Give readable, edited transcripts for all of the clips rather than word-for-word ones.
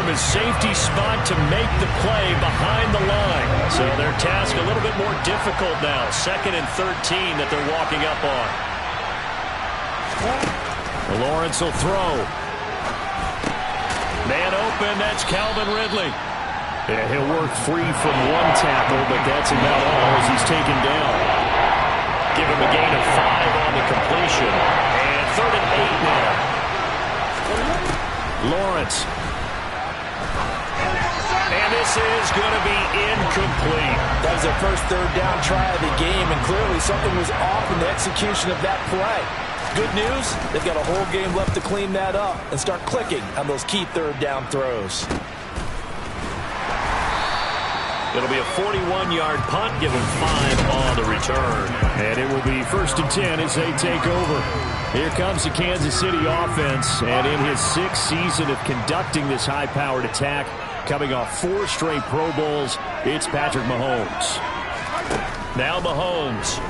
from his safety spot to make the play behind the line. So their task a little bit more difficult now. 2nd and 13 that they're walking up on. Lawrence will throw. Man open, that's Calvin Ridley. Yeah, he'll work free from one tackle, but that's about all as he's taken down. Give him a gain of 5 on the completion. And 3rd and 8 now. Lawrence. And this is going to be incomplete. That was their first 3rd down try of the game, and clearly something was off in the execution of that play. Good news, they've got a whole game left to clean that up and start clicking on those key 3rd down throws. It'll be a 41-yard punt, given 5 on the return. And it will be 1st and 10 as they take over. Here comes the Kansas City offense, and in his 6th season of conducting this high-powered attack, coming off 4 straight Pro Bowls, it's Patrick Mahomes. Now Mahomes.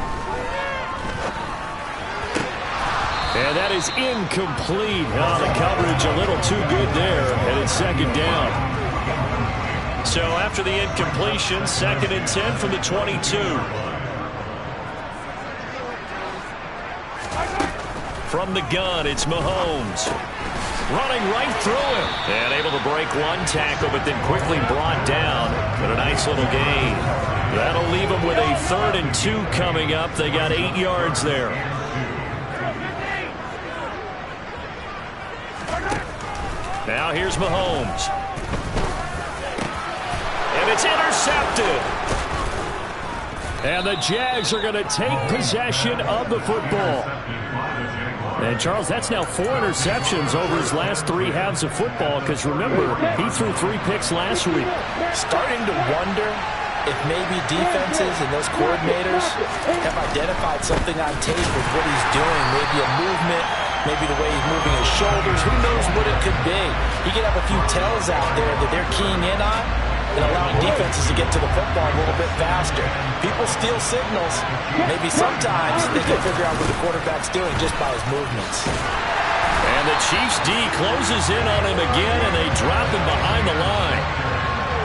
And that is incomplete. Oh, the coverage a little too good there, and it's 2nd down. So after the incompletion, 2nd and 10 from the 22. From the gun, it's Mahomes. Running right through him. And able to break one tackle, but then quickly brought down. But a nice little gain. That'll leave them with a 3rd and 2 coming up. They got 8 yards there. Now here's Mahomes. And it's intercepted. And the Jags are going to take possession of the football. And, Charles, that's now 4 interceptions over his last 3 halves of football, because, remember, he threw 3 picks last week. Starting to wonder if maybe defenses and those coordinators have identified something on tape with what he's doing, maybe a movement, maybe the way he's moving his shoulders. Who knows what it could be? He could have a few tells out there that they're keying in on and allowing defenses to get to the football a little bit faster. People steal signals. Maybe sometimes they can figure out what the quarterback's doing just by his movements. And the Chiefs D closes in on him again, and they drop him behind the line.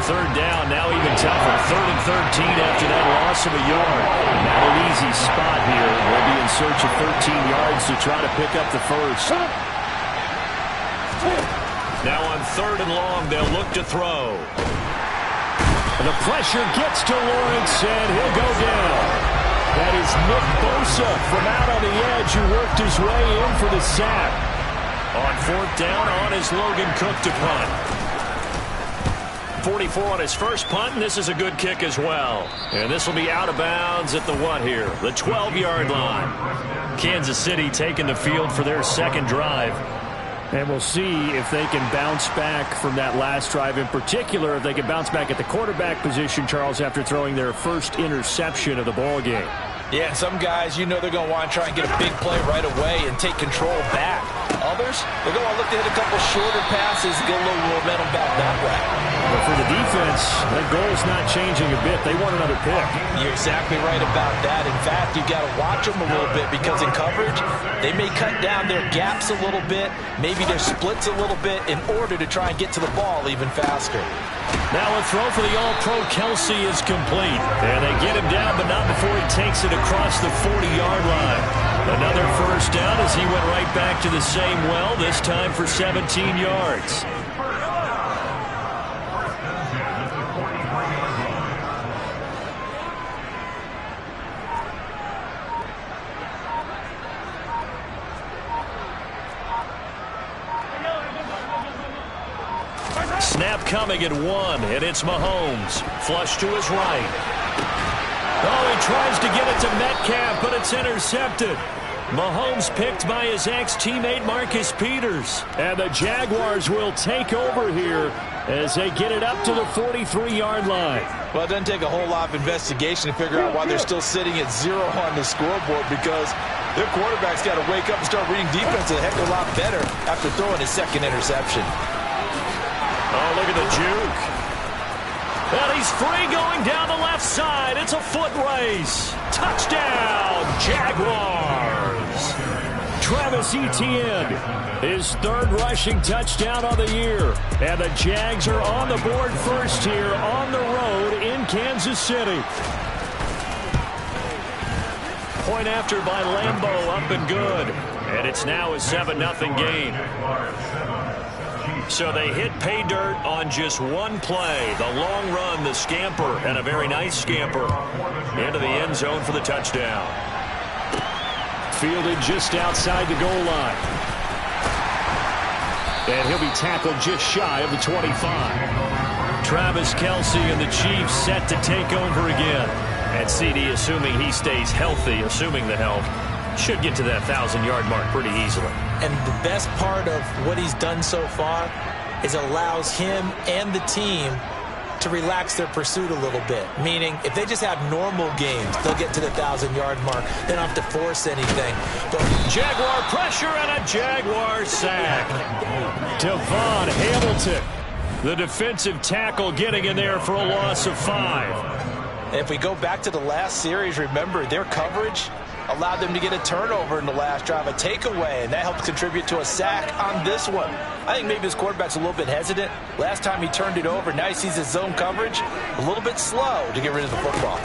3rd down, now even tougher. 3rd and 13 after that loss of a yard. Not an easy spot here. They'll be in search of 13 yards to try to pick up the first. Now on 3rd and long, they'll look to throw. And the pressure gets to Lawrence, and he'll go down. That is Nick Bosa from out on the edge who worked his way in for the sack. On 4th down, on is Logan Cook to punt. 44 on his first punt, and this is a good kick as well. And this will be out of bounds at the what here? The 12-yard line. Kansas City taking the field for their 2nd drive. And we'll see if they can bounce back from that last drive. In particular, if they can bounce back at the quarterback position, Charles, after throwing their first interception of the ball game. Yeah, some guys, you know they're going to want to try and get a big play right away and take control back. Others, they're going to look to hit a couple shorter passes and get a little momentum back that way. But for the defense, that goal's not changing a bit. They want another pick. You're exactly right about that. In fact, you've got to watch them a little bit, because in coverage, they may cut down their gaps a little bit, maybe their splits a little bit, in order to try and get to the ball even faster. Now a throw for the All-Pro Kelsey is complete. And they get him down, but not before he takes it across the 40-yard line. Another first down as he went right back to the same well, this time for 17 yards. Snap coming at 1, and it's Mahomes. Flush to his right. Oh, he tries to get it to Metcalf, but it's intercepted. Mahomes picked by his ex-teammate Marcus Peters. And the Jaguars will take over here as they get it up to the 43-yard line. Well, it doesn't take a whole lot of investigation to figure out why they're still sitting at 0 on the scoreboard, because their quarterback's got to wake up and start reading defense a heck of a lot better after throwing his 2nd interception. Oh, look at the juke. And he's free going down the left side. It's a foot race. Touchdown, Jaguars. Travis Etienne, his third rushing touchdown of the year. And the Jags are on the board first here on the road in Kansas City. Point after by Lambeau, up and good. And it's now a 7-0 game. So they hit pay dirt on just one play. The long run, the scamper, and a very nice scamper into the end zone for the touchdown. Fielded just outside the goal line. And he'll be tackled just shy of the 25. Travis Kelce and the Chiefs set to take over again. And CD, assuming he stays healthy, assuming the health, should get to that 1,000-yard mark pretty easily. And the best part of what he's done so far is allows him and the team to relax their pursuit a little bit. Meaning, if they just have normal games, they'll get to the 1,000-yard mark. They don't have to force anything. But Jaguar pressure and a Jaguar sack. Devon Hamilton, the defensive tackle, getting in there for a loss of 5. And if we go back to the last series, remember, their coverage allowed them to get a turnover in the last drive, a takeaway, and that helped contribute to a sack on this one. I think maybe his quarterback's a little bit hesitant. Last time he turned it over, now he sees his zone coverage a little bit slow to get rid of the football.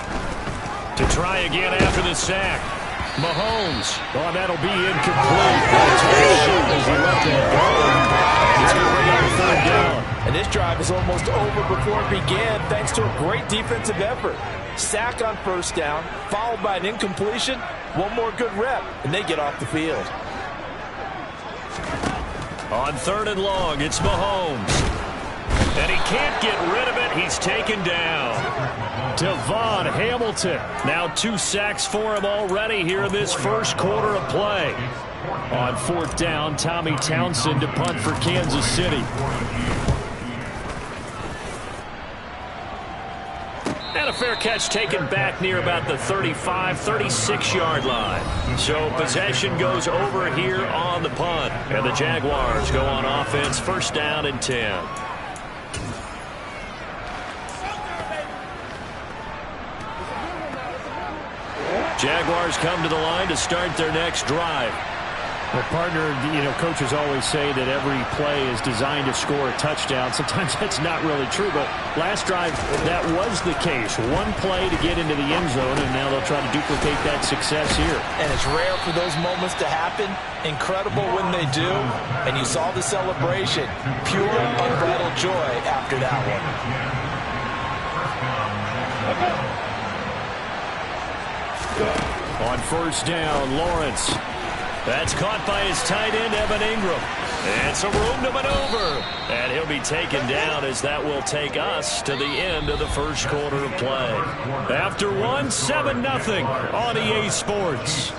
To try again after the sack. Mahomes. Oh, that'll be incomplete. As he left that goal. He's going to bring up a 3rd down. And this drive is almost over before it began thanks to a great defensive effort. Sack on 1st down, followed by an incompletion. One more good rep, and they get off the field. On 3rd and long, it's Mahomes. And he can't get rid of it. He's taken down. Devon Hamilton. Now 2 sacks for him already here in this first quarter of play. On 4th down, Tommy Townsend to punt for Kansas City. And a fair catch taken back near about the 35, 36-yard line. So possession goes over here on the punt. And the Jaguars go on offense, 1st down and 10. Jaguars come to the line to start their next drive. Well, partner, coaches always say that every play is designed to score a touchdown. Sometimes that's not really true, but last drive, that was the case. One play to get into the end zone, and now they'll try to duplicate that success here. And it's rare for those moments to happen. Incredible when they do. And you saw the celebration. Pure, unbridled joy after that one. On 1st down, Lawrence. That's caught by his tight end, Evan Ingram. And some room to maneuver. And he'll be taken down as that will take us to the end of the first quarter of play. After one, 7-0 on EA Sports.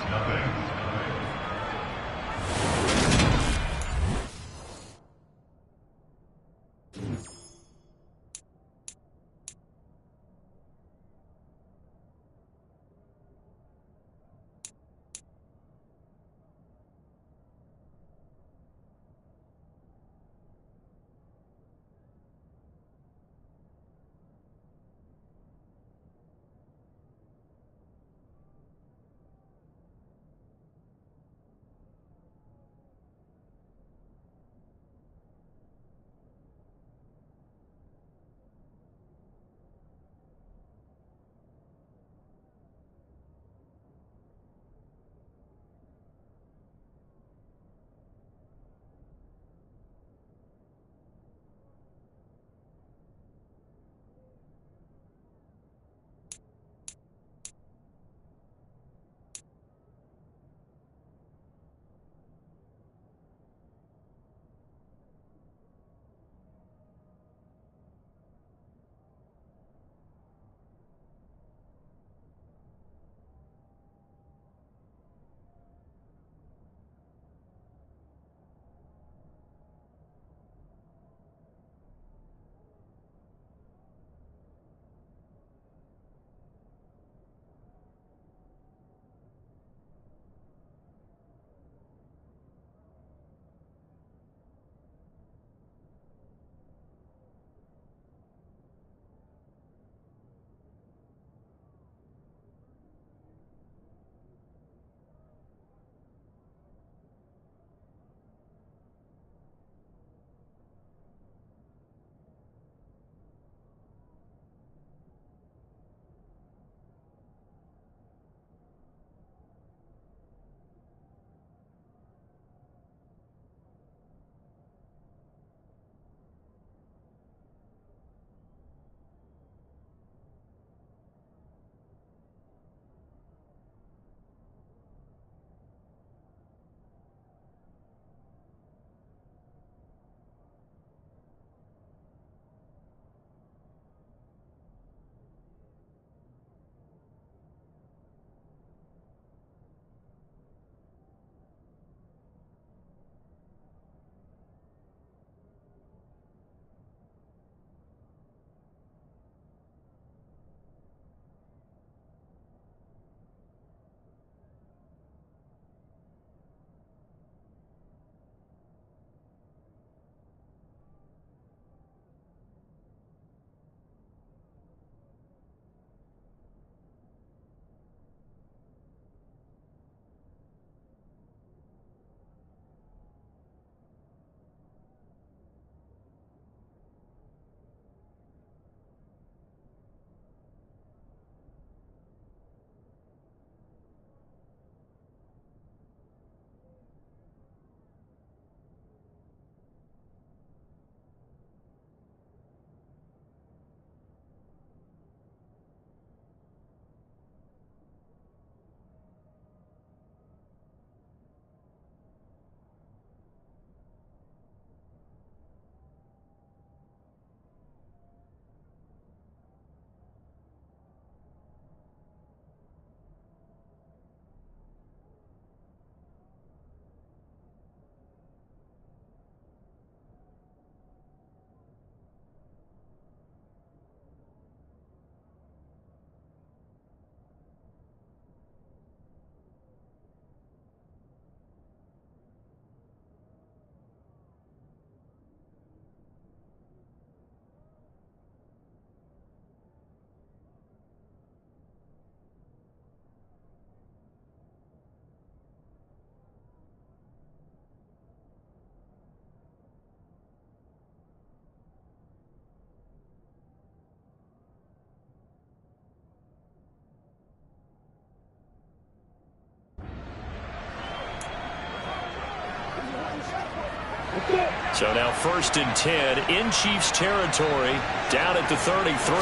So now 1st and 10 in Chiefs territory, down at the 33.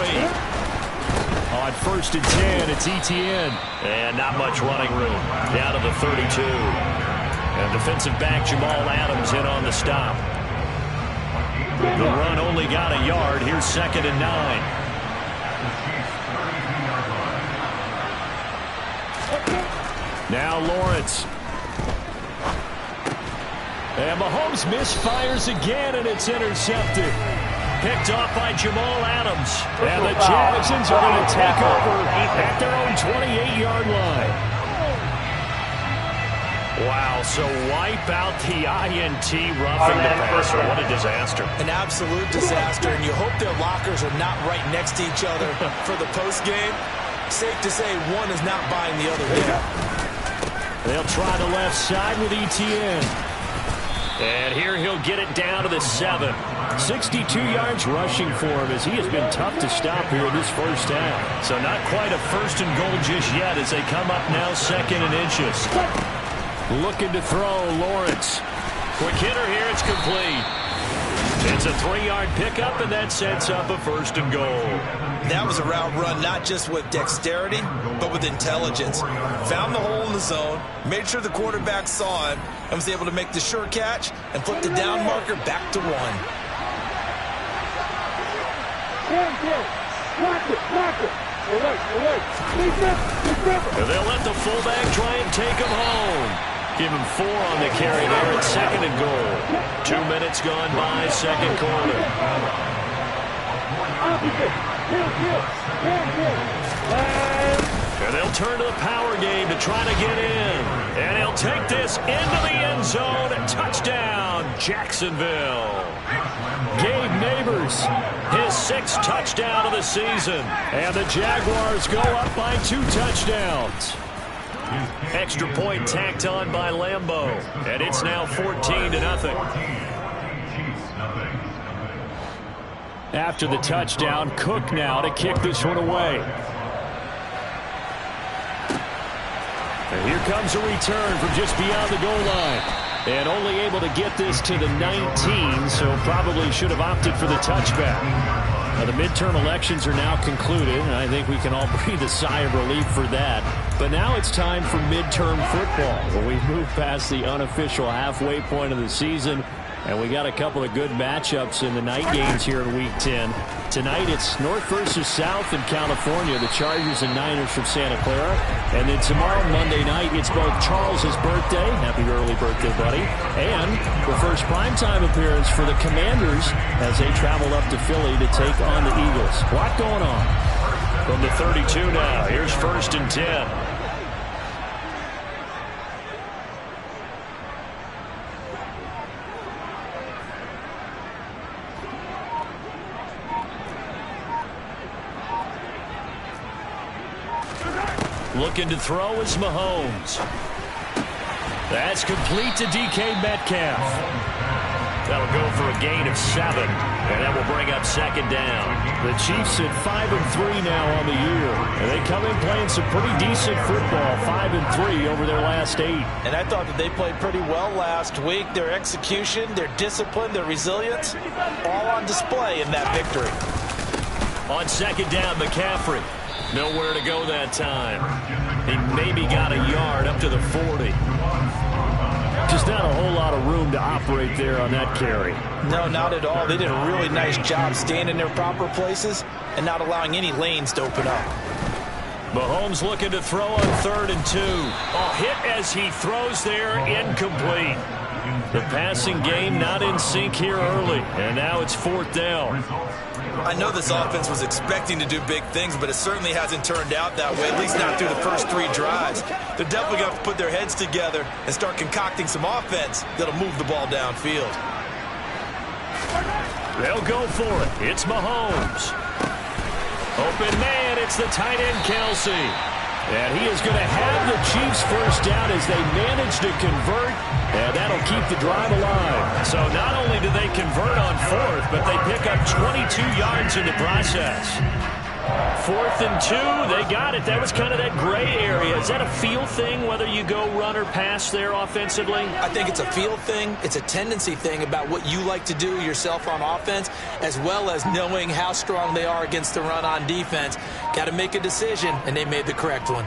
On 1st and 10, it's Etienne. And not much running room, down to the 32. And defensive back Jamal Adams in on the stop. The run only got a yard. Here's 2nd and 9. Now Lawrence. And Mahomes misfires again, and it's intercepted. Picked off by Jamal Adams. And the Jacksons are going to take over at their own 28-yard line. Wow, so wipe out the INT roughing the passer. What a disaster. An absolute disaster, and you hope their lockers are not right next to each other for the postgame. Safe to say one is not buying the other game. They'll try the left side with Etienne. And here he'll get it down to the 7. 62 yards rushing for him as he has been tough to stop here in this first half. So not quite a 1st and goal just yet as they come up now 2nd and inches. Looking to throw, Lawrence. Quick hitter here, it's complete. It's a 3-yard pickup, and that sets up a 1st and goal. That was a route run not just with dexterity, but with intelligence. Found the hole in the zone, made sure the quarterback saw him, and was able to make the sure catch and flip the down marker back to 1. And they'll let the fullback try and take him home. Give him 4 on the carry there at 2nd and goal. 2 minutes gone by, 2nd quarter. And they'll turn to the power game to try to get in. And he'll take this into the end zone. Touchdown, Jacksonville. Gabe Neighbors, his 6th touchdown of the season. And the Jaguars go up by 2 touchdowns. Extra point tacked on by Lambeau. And it's now 14-0. After the touchdown, Cook now to kick this one away. And here comes a return from just beyond the goal line. And only able to get this to the 19, so probably should have opted for the touchback. Now, the midterm elections are now concluded, and I think we can all breathe a sigh of relief for that. But now it's time for midterm football, where we've moved past the unofficial halfway point of the season, and we got a couple of good matchups in the night games here in Week 10. Tonight it's North versus South in California, the Chargers and Niners from Santa Clara. And then tomorrow, Monday night, it's both Charles's birthday, happy early birthday, buddy, and the first primetime appearance for the Commanders as they travel up to Philly to take on the Eagles. A lot going on. From the 32 now, here's 1st and 10. Looking to throw is Mahomes. That's complete to DK Metcalf. That'll go for a gain of 7, and that will bring up 2nd down. The Chiefs at 5-3 now on the year, and they come in playing some pretty decent football, 5-3 over their last 8. And I thought that they played pretty well last week. Their execution, their discipline, their resilience, all on display in that victory. On 2nd down, McCaffrey. Nowhere to go that time. He maybe got a yard up to the 40. Just not a whole lot of room to operate there on that carry. No, not at all. They did a really nice job staying in their proper places and not allowing any lanes to open up. Mahomes looking to throw on 3rd and 2. A hit as he throws there, incomplete. The passing game not in sync here early, and now it's 4th down. I know this offense was expecting to do big things, but it certainly hasn't turned out that way, at least not through the first 3 drives. They're definitely going to have to put their heads together and start concocting some offense that'll move the ball downfield. They'll go for it. It's Mahomes. Open man, it's the tight end Kelsey. And he is going to have the Chiefs first down as they manage to convert, and that'll keep the drive alive. So not only do they convert on 4th, but they pick up 22 yards in the process. 4th and 2, they got it. That was kind of that gray area. Is that a feel thing, whether you go run or pass there offensively? I think it's a feel thing. It's a tendency thing about what you like to do yourself on offense, as well as knowing how strong they are against the run on defense. Got to make a decision, and they made the correct one.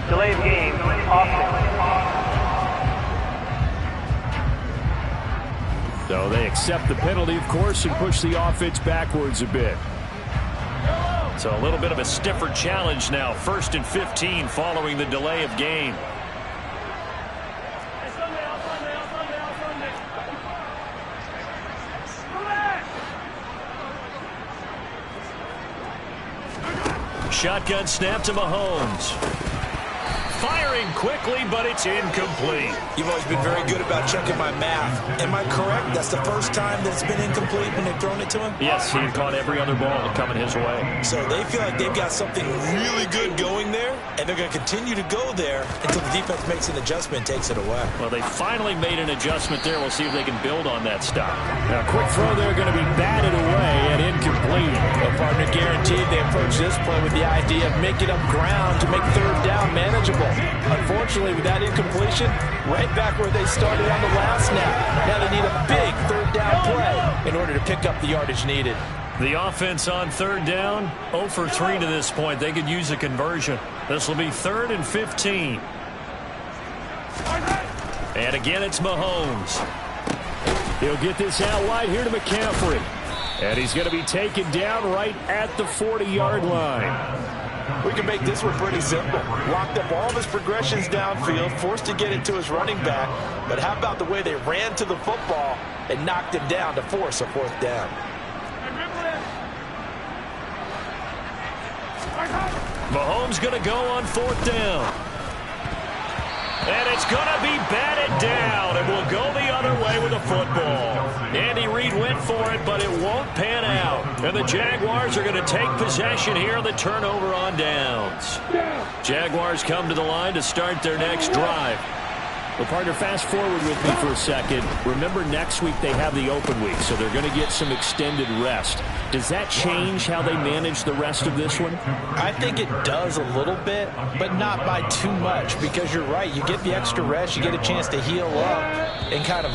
Delay of game, offense. So they accept the penalty, of course, and push the offense backwards a bit. So a little bit of a stiffer challenge now. 1st and 15 following the delay of game. Shotgun snap to Mahomes. Firing quickly, but it's incomplete. You've always been very good about checking my math. Am I correct? That's the first time that it's been incomplete when they've thrown it to him? Yes, he caught every other ball coming his way. So they feel like they've got something really good going there, and they're going to continue to go there until the defense makes an adjustment and takes it away. Well, they finally made an adjustment there. We'll see if they can build on that stop. Now, quick throw there, going to be batted away and incomplete. Well, partner, guaranteed they approach this play with the idea of making up ground to make 3rd down manageable. Unfortunately, with that incompletion, right back where they started on the last snap. Now they need a big 3rd down play in order to pick up the yardage needed. The offense on 3rd down, 0 for 3 to this point. They could use a conversion. This will be 3rd and 15. And again, it's Mahomes. He'll get this out wide here to McCaffrey. And he's going to be taken down right at the 40-yard line. We can make this one pretty simple. Locked up all of his progressions downfield, forced to get it to his running back. But how about the way they ran to the football and knocked him down to force a 4th down? Mahomes going to go on 4th down. And it's going to be batted down, and we'll go the other way with the football. Andy Reid went for it, but it won't pan out. And the Jaguars are going to take possession here on the turnover on downs. Jaguars come to the line to start their next drive. Well, partner, fast forward with me for a second. Remember, next week they have the open week, so they're going to get some extended rest. Does that change how they manage the rest of this one? I think it does a little bit, but not by too much, because you're right. You get the extra rest, you get a chance to heal up and kind of,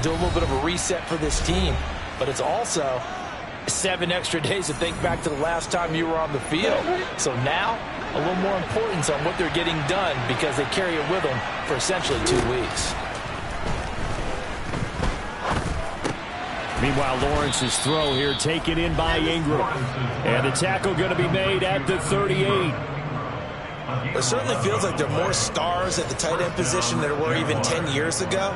do a little bit of a reset for this team. But it's also 7 extra days to think back to the last time you were on the field. So now, a little more importance on what they're getting done because they carry it with them for essentially 2 weeks. Meanwhile, Lawrence's throw here taken in by Ingram. And the tackle going to be made at the 38. It certainly feels like there are more stars at the tight end position than there were even 10 years ago.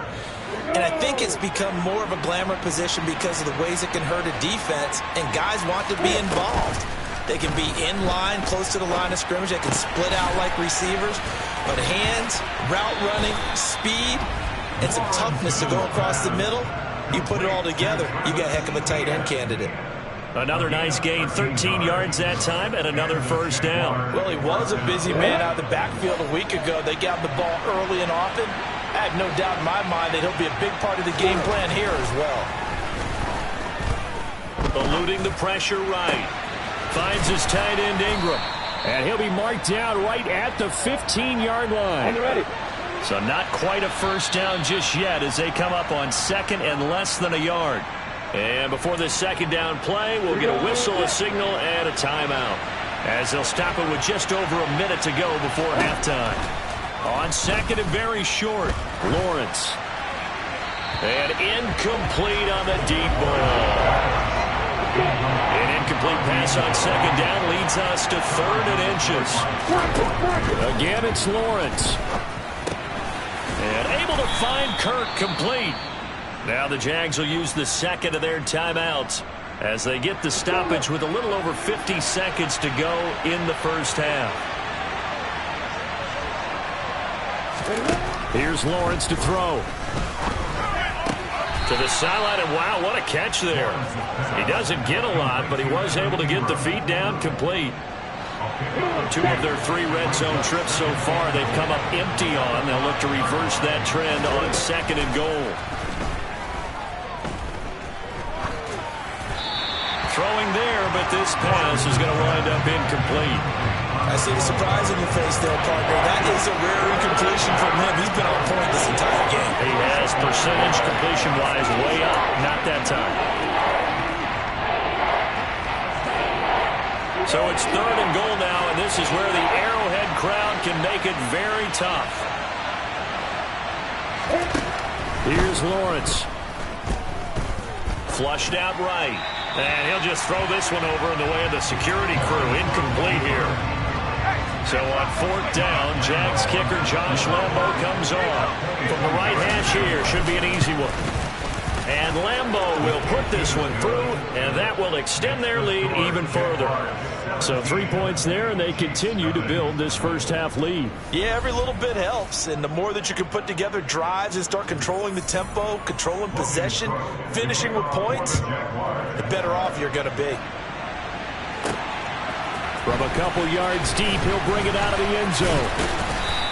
And I think it's become more of a glamour position because of the ways it can hurt a defense, and guys want to be involved. They can be in line, close to the line of scrimmage. They can split out like receivers. But hands, route running, speed, and some toughness to go across the middle, you put it all together, you got a heck of a tight end candidate. Another nice gain, 13 yards that time, and another 1st down. Well, he was a busy man out of the backfield a week ago. They got the ball early and often. I have no doubt in my mind that he'll be a big part of the game plan here as well. Eluding the pressure right. Finds his tight end Ingram. And he'll be marked down right at the 15-yard line. So not quite a 1st down just yet as they come up on 2nd and less than a yard. And before this 2nd down play, we'll get a whistle, a signal, and a timeout. As they'll stop it with just over a minute to go before halftime. On 2nd and very short, Lawrence. And incomplete on the deep ball. An incomplete pass on 2nd down leads us to 3rd and inches. Again, it's Lawrence. And able to find Kirk complete. Now the Jags will use the 2nd of their timeouts as they get the stoppage with a little over 50 seconds to go in the 1st half. Here's Lawrence to throw. To the sideline, and wow, what a catch there. He doesn't get a lot, but he was able to get the feet down complete. 2 of their 3 red zone trips so far they've come up empty on. They'll look to reverse that trend on 2nd and goal. Throwing there, but this pass is going to wind up incomplete. I see the surprise in your face there, partner. That is a rare incompletion from him. He's been on point this entire game. He has, percentage completion-wise way up. Not that time. So it's 3rd and goal now, and this is where the Arrowhead crowd can make it very tough. Here's Lawrence. Flushed out right. And he'll just throw this one over in the way of the security crew. Incomplete here. So on 4th down, Jags kicker Josh Lambo comes on. From the right hash here, should be an easy one. And Lambo will put this one through, and that will extend their lead even further. So 3 points there, and they continue to build this first half lead. Yeah, every little bit helps, and the more that you can put together drives and start controlling the tempo, controlling possession, finishing with points, the better off you're going to be. From a couple yards deep, he'll bring it out of the end zone.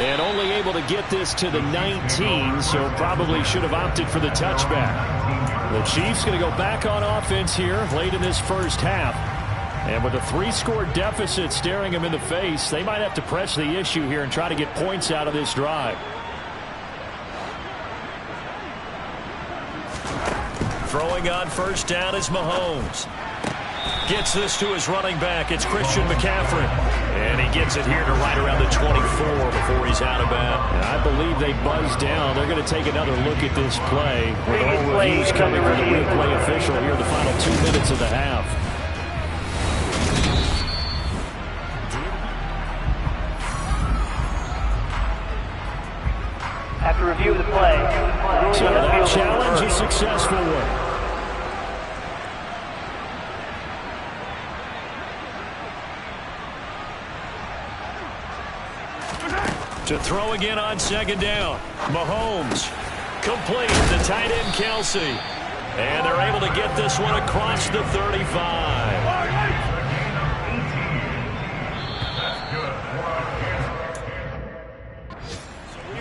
And only able to get this to the 19, so probably should have opted for the touchback. The Chiefs going to go back on offense here late in this first half. And with a 3-score deficit staring him in the face, they might have to press the issue here and try to get points out of this drive. Throwing on 1st down is Mahomes. Gets this to his running back. It's Christian McCaffrey. And he gets it here to right around the 24 before he's out of bounds. And I believe they buzzed down. They're going to take another look at this play. With all reviews coming from the replay official here in the final 2 minutes of the half. After review of the play, so that challenge is a successful one. To throw again on 2nd down. Mahomes complete to tight end Kelsey. And they're able to get this one across the 35.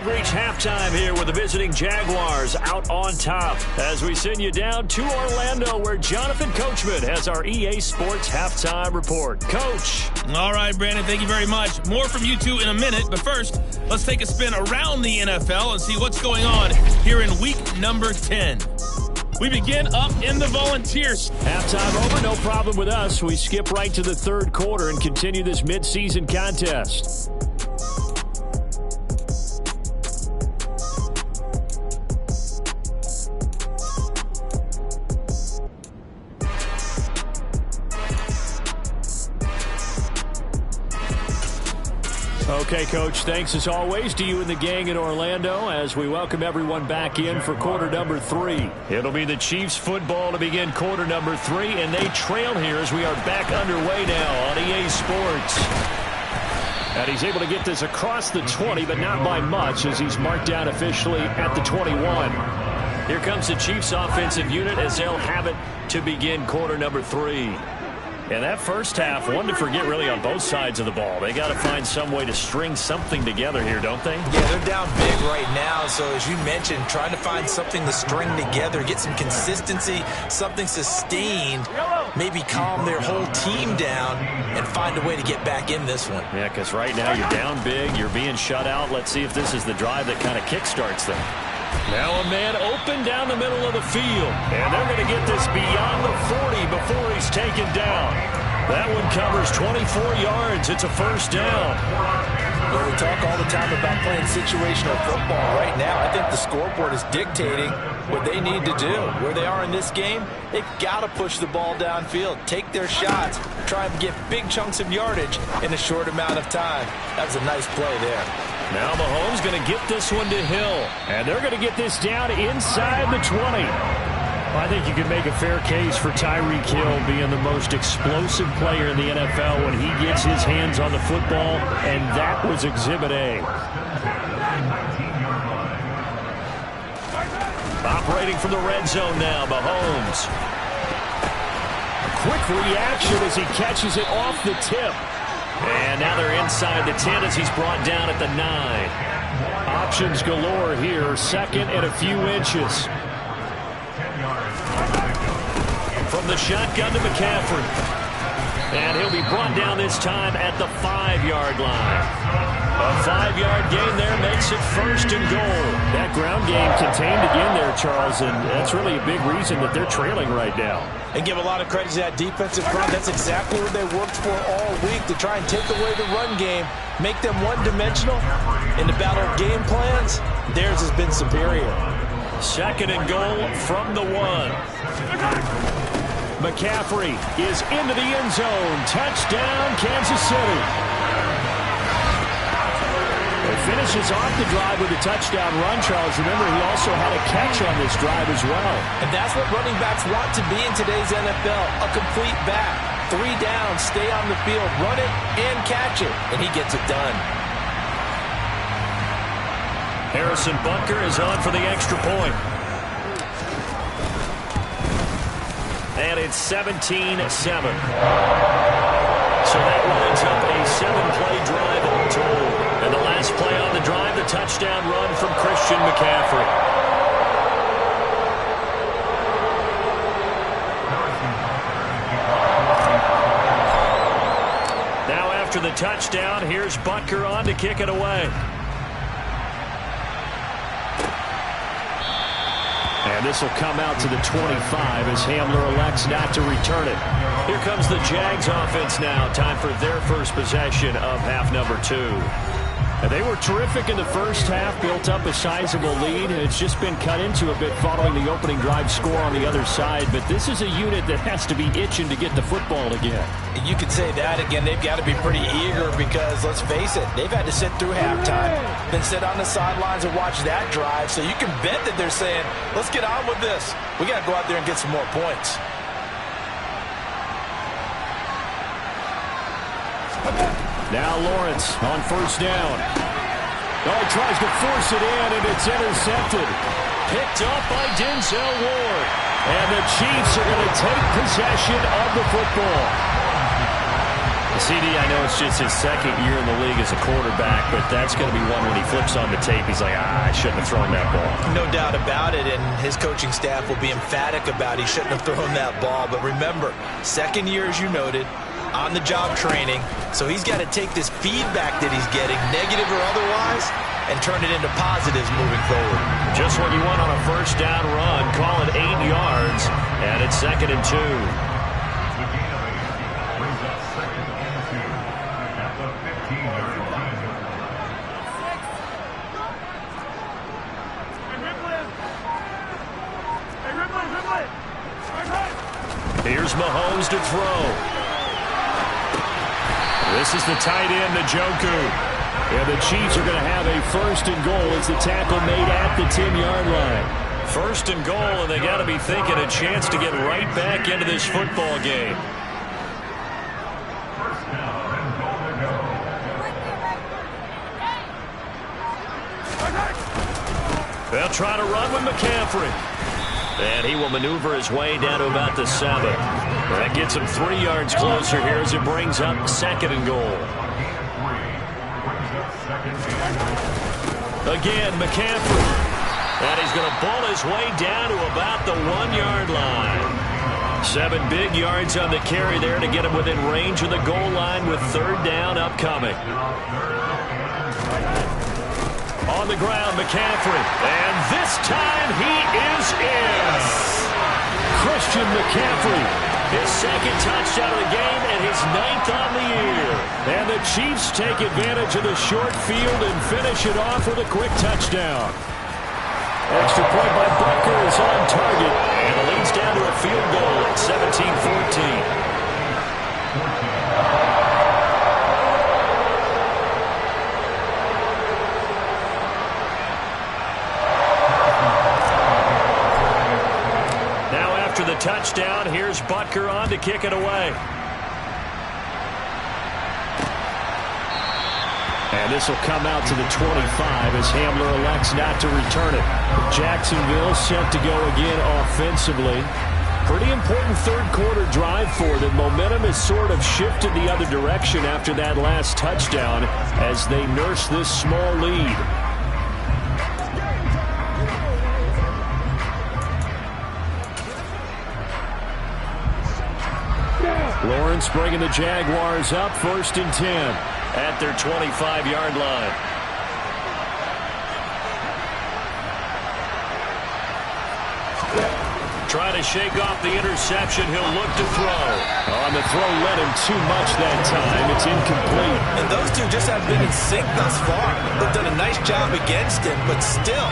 Reach halftime here with the visiting Jaguars out on top as we send you down to Orlando where Jonathan Coachman has our EA Sports halftime report. Coach. All right, Brandon, thank you very much. More from you two in a minute, but first, let's take a spin around the NFL and see what's going on here in week number 10. We begin up in the Volunteers. Halftime over, no problem with us. We skip right to the 3rd quarter and continue this midseason contest. Okay, Coach, thanks as always to you and the gang in Orlando as we welcome everyone back in for quarter number 3. It'll be the Chiefs football to begin quarter number 3, and they trail here as we are back underway now on EA Sports. And he's able to get this across the 20, but not by much as he's marked down officially at the 21. Here comes the Chiefs offensive unit as they'll have it to begin quarter number 3. And that first half, one to forget really on both sides of the ball. They got to find some way to string something together here, don't they? Yeah, they're down big right now. So as you mentioned, trying to find something to string together, get some consistency, something sustained, maybe calm their whole team down and find a way to get back in this one. Yeah, because right now you're down big, you're being shut out. Let's see if this is the drive that kind of kickstarts them. Now a man open down the middle of the field. And they're going to get this beyond the 40 before he's taken down. That one covers 24 yards. It's a 1st down. Well, we talk all the time about playing situational football. Right now, I think the scoreboard is dictating what they need to do. Where they are in this game, they've got to push the ball downfield, take their shots, try and get big chunks of yardage in a short amount of time. That was a nice play there. Now Mahomes going to get this one to Hill. And they're going to get this down inside the 20. I think you can make a fair case for Tyreek Hill being the most explosive player in the NFL when he gets his hands on the football, and that was Exhibit A. Operating from the red zone now, Mahomes. A quick reaction as he catches it off the tip. And now they're inside the 10 as he's brought down at the 9. Options galore here. Second and a few inches. From the shotgun to McCaffrey. And he'll be brought down this time at the 5-yard line. A 5-yard gain there makes it first and goal. That ground game contained again there, Charles, and that's really a big reason that they're trailing right now. And give a lot of credit to that defensive front. That's exactly what they worked for all week, to try and take away the run game, make them one-dimensional. In the battle of game plans, theirs has been superior. Second and goal from the 1. McCaffrey is into the end zone. Touchdown, Kansas City. He finishes off the drive with a touchdown run, Charles. Remember, he also had a catch on this drive as well. And that's what running backs want to be in today's NFL, a complete back. 3 downs, stay on the field, run it, and catch it. And he gets it done. Harrison Butker is on for the extra point. And it's 17-7. So that winds up a 7-play drive all told. And the last play on the drive, the touchdown run from Christian McCaffrey. Now after the touchdown, here's Butker on to kick it away. And this will come out to the 25 as Hamler elects not to return it. Here comes the Jags offense now. Time for their first possession of half number 2. And they were terrific in the first half, built up a sizable lead, and it's just been cut into a bit following the opening drive score on the other side. But this is a unit that has to be itching to get the football again. You could say that again. They've got to be pretty eager because, let's face it, they've had to sit through halftime, then sit on the sidelines and watch that drive. So you can bet that they're saying, let's get on with this. We got to go out there and get some more points. Now Lawrence on first down. Oh, he tries to force it in, and it's intercepted. Picked up by Denzel Ward. And the Chiefs are going to take possession of the football. CD, I know it's just his second year in the league as a quarterback, but that's going to be one when he flips on the tape. He's like, I shouldn't have thrown that ball. No doubt about it, and his coaching staff will be emphatic about he shouldn't have thrown that ball. But remember, second year, as you noted, on-the-job training, so he's got to take this feedback that he's getting, negative or otherwise, and turn it into positives moving forward. Just what you want on a first down run, call it 8 yards, and it's 2nd and 2. Here's Mahomes to throw. This is the tight end, Njoku. And the Chiefs are going to have a first and goal as the tackle made at the 10-yard line. First and goal, and they got to be thinking a chance to get right back into this football game. They'll try to run with McCaffrey. And he will maneuver his way down to about the 7. That gets him 3 yards closer here as it brings up 2nd and goal. Again, McCaffrey. And he's going to ball his way down to about the 1-yard line. 7 big yards on the carry there to get him within range of the goal line with 3rd down upcoming. On the ground, McCaffrey. And this time he is in. Christian McCaffrey. His 2nd touchdown of the game and his 9th on the year. And the Chiefs take advantage of the short field and finish it off with a quick touchdown. Extra point by Butker is on target. And it leads down to a field goal at 17-14. After the touchdown, here's Butker on to kick it away. And this will come out to the 25 as Hamler elects not to return it. Jacksonville set to go again offensively. Pretty important third quarter drive for them. Momentum has sort of shifted the other direction after that last touchdown as they nurse this small lead. Lawrence bringing the Jaguars up, 1st and 10 at their 25-yard line. Trying to shake off the interception. He'll look to throw. On the throw, led him too much that time. It's incomplete. And those two just haven't been in sync thus far. They've done a nice job against him, but still,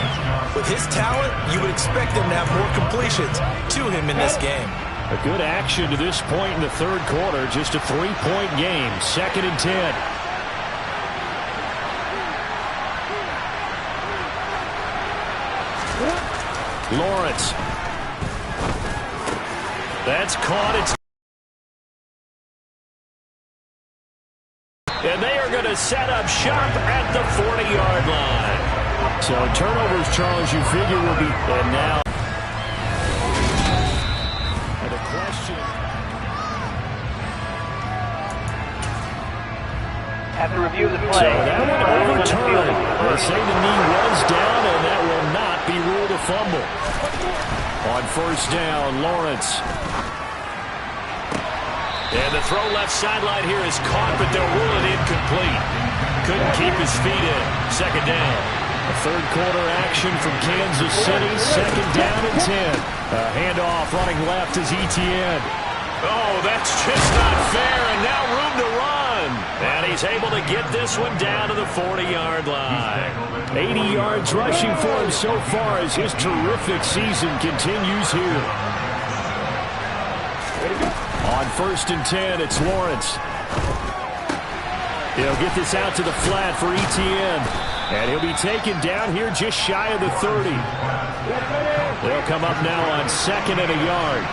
with his talent, you would expect them to have more completions to him in this game. A good action to this point in the third quarter. Just a 3-point game. 2nd and 10. Lawrence. That's caught. And they are going to set up shop at the 40-yard line. So turnovers, Charles, you figure will be... And now... And a question. After review of the play. So that one overturned. They say the knee was down, and that will not be ruled a fumble. On 1st down, Lawrence. And the throw left sideline here is caught, but they'll rule it incomplete. Couldn't keep his feet in. 2nd down. A third quarter action from Kansas City. 2nd down and 10. A handoff running left is Etienne. Oh, that's just not fair, and now room to run. And he's able to get this one down to the 40-yard line. 80 yards rushing for him so far as his terrific season continues here. On 1st and 10, it's Lawrence. He'll get this out to the flat for Etienne. And he'll be taken down here just shy of the 30. They'll come up now on 2nd and a yard.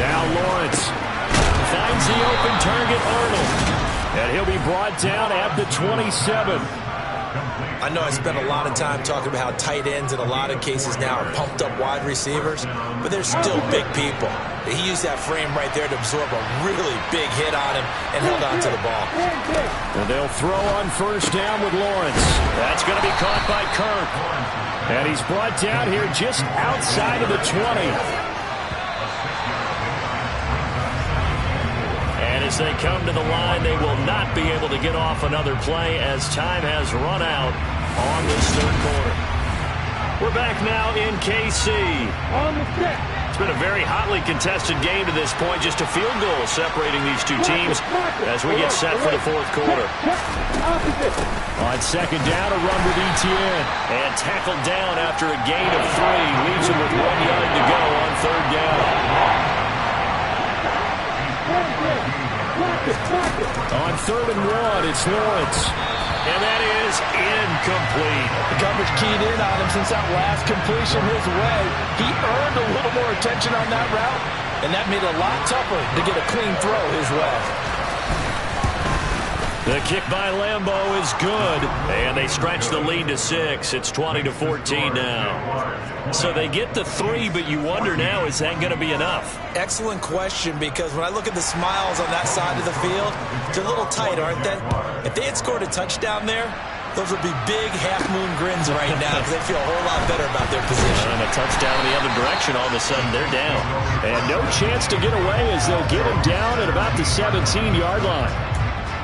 Now Lawrence finds the open target, Arnold. And he'll be brought down at the 27. I know I spent a lot of time talking about how tight ends in a lot of cases now are pumped up wide receivers, but they're still big people. He used that frame right there to absorb a really big hit on him and held on to the ball. And they'll throw on 1st down with Lawrence. That's going to be caught by Kirk. And he's brought down here just outside of the 20. And as they come to the line, they will not be able to get off another play as time has run out on this third quarter. We're back now in KC. It's been a very hotly contested game to this point. Just a field goal separating these two teams as we get set for the fourth quarter. On 2nd down, a run with Etienne. And tackled down after a gain of 3. Leaves him with 1 yard to go on 3rd down. On 3rd and 1, it's Lawrence. And that is incomplete. The coverage keyed in on him since that last completion his way. He earned a little more attention on that route, and that made it a lot tougher to get a clean throw his way. The kick by Lambeau is good, and they stretch the lead to 6. It's 20-14 now. So they get the 3, but you wonder now, is that going to be enough? Excellent question, because when I look at the smiles on that side of the field, they're a little tight, aren't they? If they had scored a touchdown there, those would be big half-moon grins right now because they feel a whole lot better about their position. And a touchdown in the other direction, all of a sudden they're down. And no chance to get away as they'll get him down at about the 17-yard line.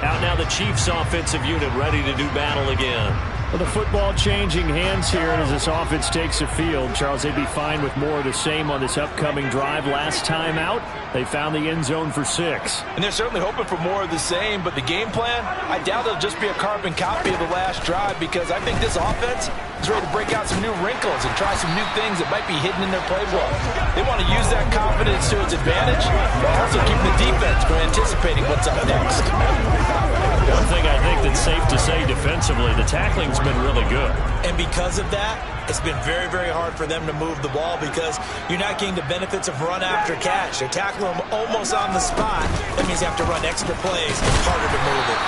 Out now the Chiefs offensive unit ready to do battle again. Well, the football changing hands here, and as this offense takes the field, Charles, they'd be fine with more of the same on this upcoming drive. Last time out, they found the end zone for 6. And they're certainly hoping for more of the same, but the game plan, I doubt it'll just be a carbon copy of the last drive because I think this offense is ready to break out some new wrinkles and try some new things that might be hidden in their playbook. They want to use that confidence to its advantage, while also keeping the defense from anticipating what's up next. One thing I think that's safe to say defensively, the tackling's been really good. And because of that, it's been very, very hard for them to move the ball because you're not getting the benefits of run after catch. They're tackling them almost on the spot. That means you have to run extra plays. It's harder to move it.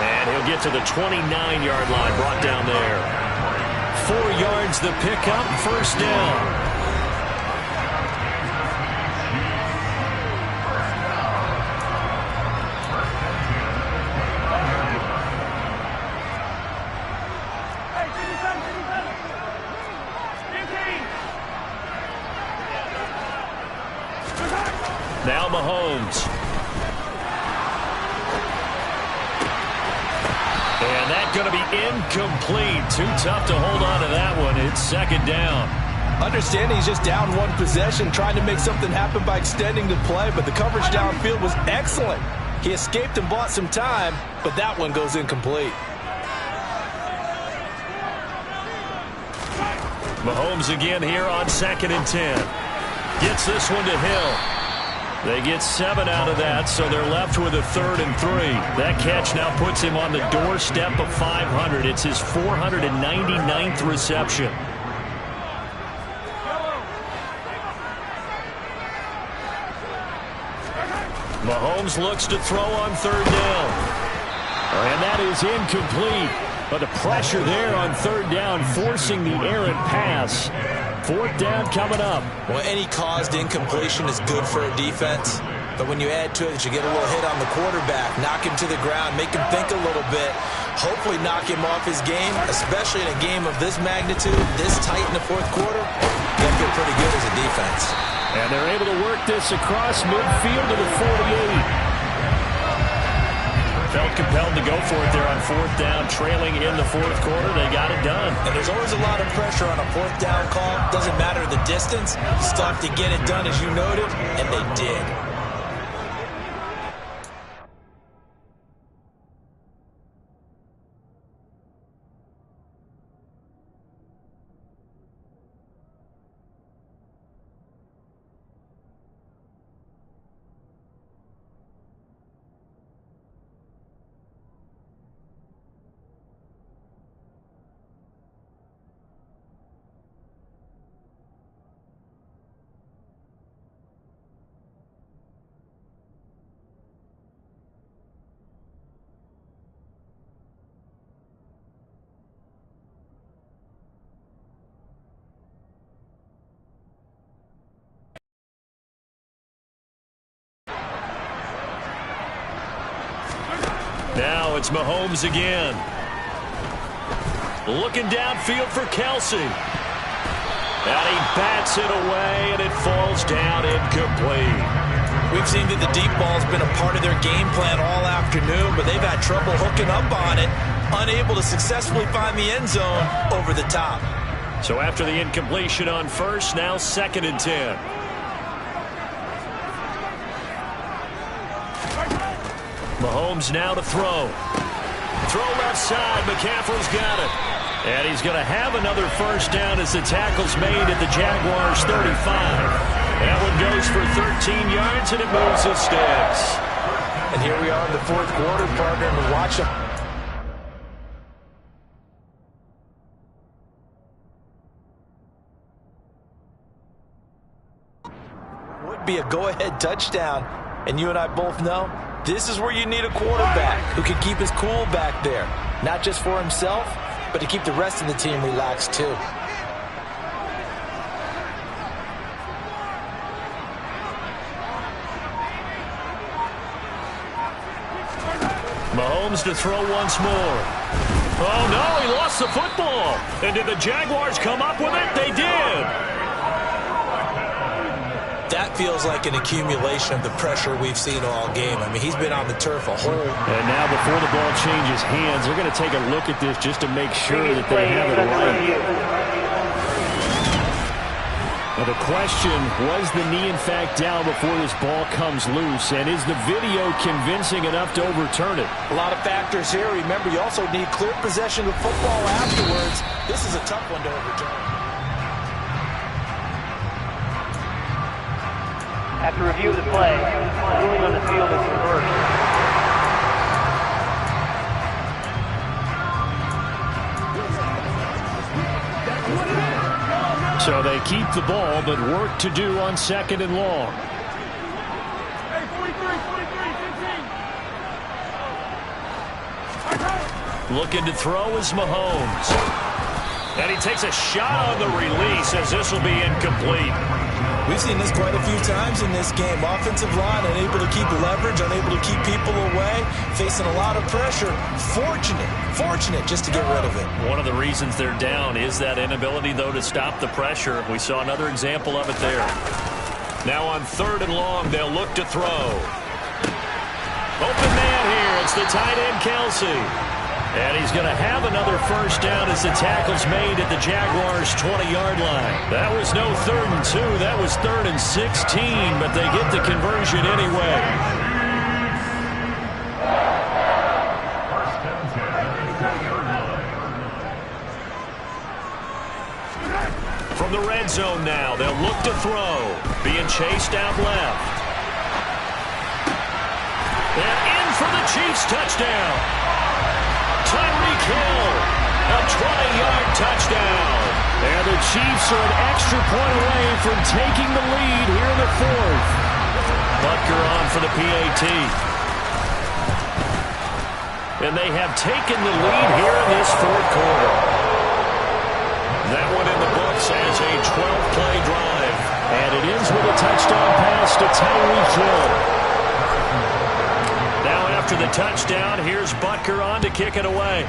And he'll get to the 29-yard line, brought down there. 4 yards the pickup, first down. Now Mahomes. And that's going to be incomplete. Too tough to hold on to that one. It's second down. Understanding he's just down one possession, trying to make something happen by extending the play, but the coverage downfield was excellent. He escaped and bought some time, but that one goes incomplete. Mahomes again here on 2nd and 10. Gets this one to Hill. They get 7 out of that, so they're left with a 3rd and 3. That catch now puts him on the doorstep of 500. It's his 499th reception. Mahomes looks to throw on 3rd down. And that is incomplete. But the pressure there on 3rd down, forcing the errant pass. 4th down coming up. Well, any caused incompletion is good for a defense. But when you add to it that you get a little hit on the quarterback, knock him to the ground, make him think a little bit, hopefully knock him off his game, especially in a game of this magnitude, this tight in the 4th quarter, they'll feel pretty good as a defense. And they're able to work this across midfield to the 48. Felt compelled to go for it there on 4th down, trailing in the 4th quarter. They got it done. And there's always a lot of pressure on a 4th down call. Doesn't matter the distance. You still have to get it done, as you noted, and they did. Now it's Mahomes again. Looking downfield for Kelsey. And he bats it away, and it falls down incomplete. We've seen that the deep ball's been a part of their game plan all afternoon, but they've had trouble hooking up on it, unable to successfully find the end zone over the top. So after the incompletion on 1st, now 2nd and 10. Mahomes now to throw. Throw left side. McCaffrey's got it. And he's going to have another first down as the tackle's made at the Jaguars' 35. That one goes for 13 yards, and it moves the sticks. And here we are in the 4th quarter, partner, and watch him. Would be a go-ahead touchdown. And you and I both know this is where you need a quarterback who can keep his cool back there. Not just for himself, but to keep the rest of the team relaxed too. Mahomes to throw once more. Oh, no, he lost the football. And did the Jaguars come up with it? They did. That feels like an accumulation of the pressure we've seen all game. I mean, he's been on the turf a whole. And now before the ball changes hands, they're going to take a look at this just to make sure that they have it right. Now the question, was the knee in fact down before this ball comes loose? And is the video convincing enough to overturn it? A lot of factors here. Remember, you also need clear possession of football afterwards. This is a tough one to overturn. After review of the play, the ruling on the field is reversed. So they keep the ball, but work to do on 2nd and long. Looking to throw is Mahomes. And he takes a shot on the release as this will be incomplete. We've seen this quite a few times in this game. Offensive line unable to keep leverage, unable to keep people away, facing a lot of pressure. Fortunate just to get rid of it. One of the reasons they're down is that inability, though, to stop the pressure. We saw another example of it there. Now on 3rd and long, they'll look to throw. Open man here. It's the tight end, Kelsey. And he's going to have another first down as the tackle's made at the Jaguars' 20-yard line. That was no 3rd and 2. That was 3rd and 16, but they get the conversion anyway. From the red zone now, they'll look to throw. Being chased out left. And in for the Chiefs' touchdown. Tyreek Hill, a 20-yard touchdown. And the Chiefs are an extra point away from taking the lead here in the 4th. Butker on for the PAT. And they have taken the lead here in this 4th quarter. That one in the books as a 12-play drive. And it ends with a touchdown pass to Tyreek Hill. Now after the touchdown, here's Butker on to kick it away.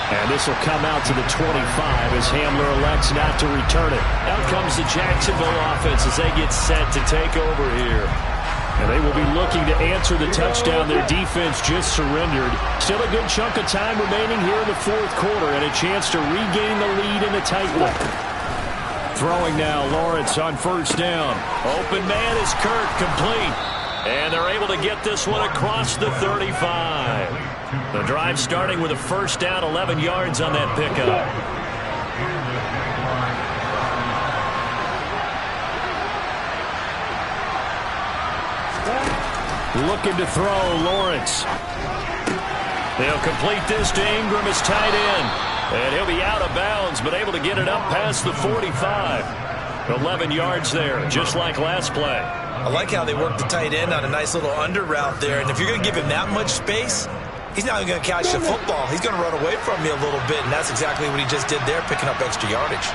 And this will come out to the 25 as Hamler elects not to return it. Out comes the Jacksonville offense as they get set to take over here. And they will be looking to answer the touchdown their defense just surrendered. Still a good chunk of time remaining here in the 4th quarter and a chance to regain the lead in a tight one. Throwing now, Lawrence on first down. Open man is Kirk, complete. And they're able to get this one across the 35. The drive starting with a first down, 11 yards on that pickup. Looking to throw, Lawrence. They'll complete this to Ingram as tight end. And he'll be out of bounds, but able to get it up past the 45. 11 yards there, just like last play. I like how they work the tight end on a nice little under route there. And if you're going to give him that much space, he's not even going to catch the football. He's going to run away from you a little bit, and that's exactly what he just did there, picking up extra yardage.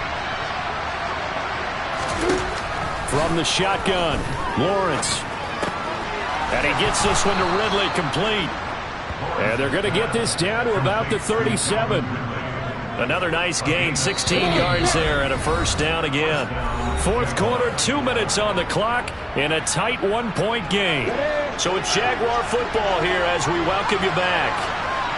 From the shotgun, Lawrence. And he gets this one to Ridley, complete. And they're going to get this down to about the 37. Another nice gain, 16 yards there and a first down again. 4th quarter, 2 minutes on the clock in a tight 1-point game. So it's Jaguar football here as we welcome you back.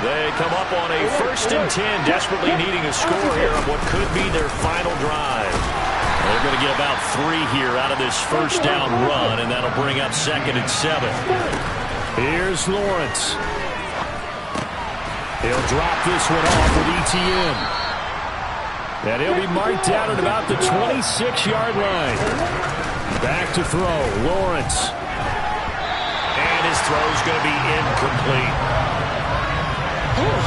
They come up on a 1st and 10, desperately needing a score here on what could be their final drive. They're going to get about 3 here out of this first down run, and that'll bring up 2nd and 7. Here's Lawrence. He'll drop this one off with ETN. And he'll be marked down at about the 26-yard line. Back to throw, Lawrence. And his throw's going to be incomplete.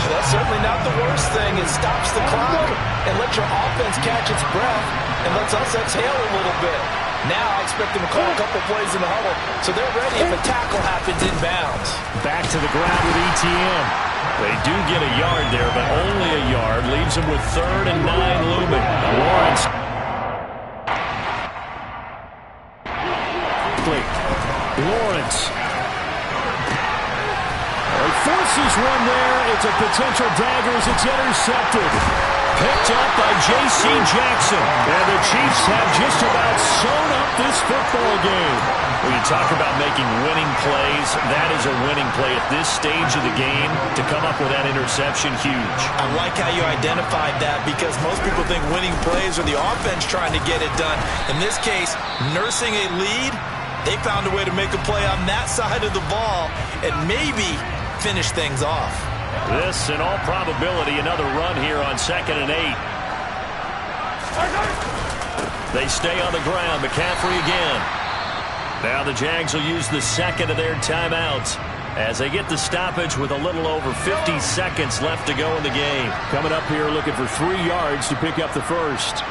That's certainly not the worst thing. It stops the clock and lets your offense catch its breath and lets us exhale a little bit. Now I expect them to call a couple plays in the huddle so they're ready if a tackle happens inbounds. Back to the ground with ETN. They do get a yard there, but only a yard. Leaves them with 3rd and 9 looming. Lawrence. Lawrence. He forces one there. It's a potential dagger as it's intercepted. Picked up by J.C. Jackson. And the Chiefs have just about sewn up this football game. When you talk about making winning plays, that is a winning play at this stage of the game. To come up with that interception, huge. I like how you identified that because most people think winning plays are the offense trying to get it done. In this case, nursing a lead, they found a way to make a play on that side of the ball and maybe finish things off. This, in all probability, another run here on 2nd and 8. They stay on the ground. McCaffrey again. Now the Jags will use the 2nd of their timeouts as they get the stoppage with a little over 50 seconds left to go in the game. Coming up here looking for 3 yards to pick up the first.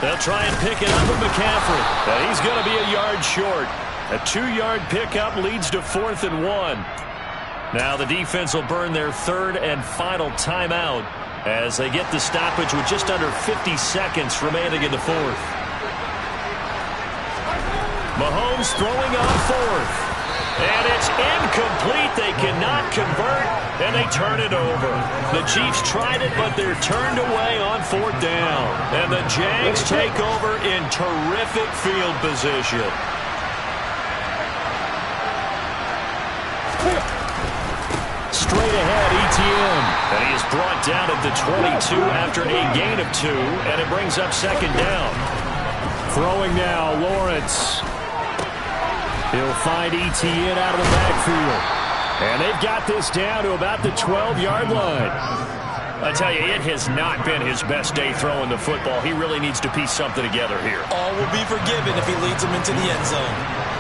They'll try and pick it up with McCaffrey. But he's going to be a yard short. A 2-yard pickup leads to 4th and 1. Now the defense will burn their third and final timeout as they get the stoppage with just under 50 seconds remaining in the fourth. Mahomes throwing on fourth. And it's incomplete. They cannot convert, and they turn it over. The Chiefs tried it, but they're turned away on fourth down. And the Jags take over in terrific field position. Straight ahead, ETN. And he is brought down at the 22 after a gain of 2, and it brings up second down. Throwing now, Lawrence. He'll find ETN out of the backfield. And they've got this down to about the 12-yard line. I tell you, it has not been his best day throwing the football. He really needs to piece something together here. All will be forgiven if he leads them into the end zone.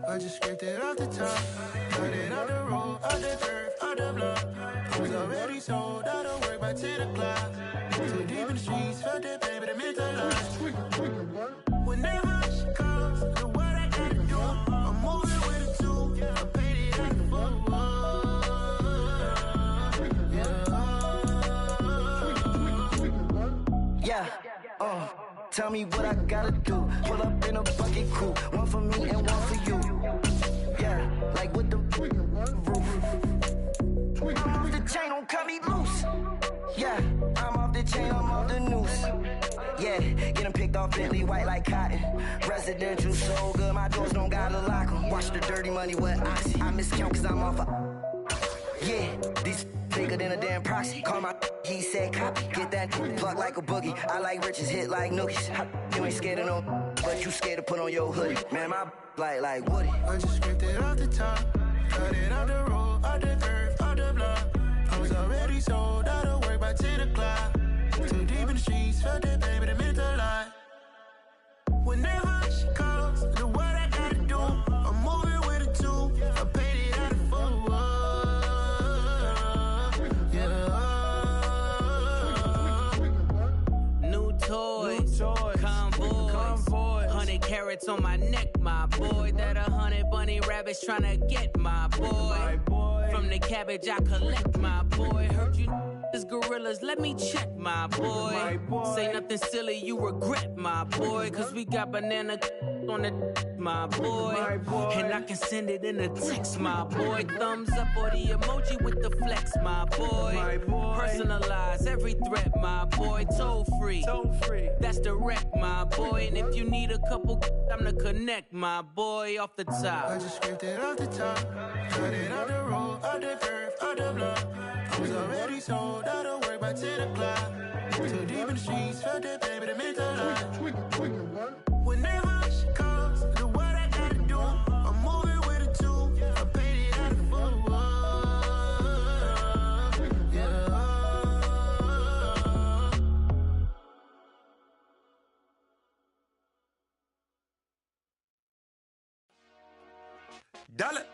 I just scraped it off the top, cut it on the road, on the curve, on the block. I was already sold, I don't work by 10 o'clock. Too deep in the streets, felt that pain, but it meant a lot. Whenever she calls, the what I gotta do, I'm moving with a two, I paid it at the full. Yeah, tell me what I gotta do. Pull up in a bucket crew, one for me and one for you. Yeah, like with the roof. I'm off the chain, don't cut me loose. Yeah, I'm off the chain, I'm off the noose. Yeah, get them picked off Bentley, white like cotton. Residential so good, my doors don't gotta lock them. Watch the dirty money with Oxy. I miscount cause I'm off a... Yeah, these bigger than a damn proxy. Call my he said copy. Get that plug like a boogie. I like riches, hit like nookies. You ain't scared of no, but you scared to put on your hoodie. Man, my like Woody. I just scraped it off the top, cut it on the road, on the curve, on the block. I was already sold, I don't work by 10 o'clock. Too deep in the streets, felt that pain, but it meant a lot. Whenever she calls, the what I gotta do, I'm moving with a two. I paid it out of full. Toys, convoys, 100 carats on my neck, my boy. That 100 bunny rabbits tryna get my boy. From the cabbage I collect, my boy. Heard you is gorillas, let me check, my boy. Say nothing silly, you regret, my boy. Cause we got banana on the my boy. And I can send it in a text, my boy. Thumbs up or the emoji with the flex, my boy. Personalize every threat, my boy. Toll free. That's direct, my boy. And if you need a couple, I'm the connect, my boy. Off the top. I just scraped it off the top. Cut it off the road, off the curve, off the block. I was already sold out of work by 10 o'clock. Too deep in the streets, felt that baby, the mental lie. Whenever she calls, do what I gotta do. I'm moving with a two. I paid it out of full. Yeah. Dollar.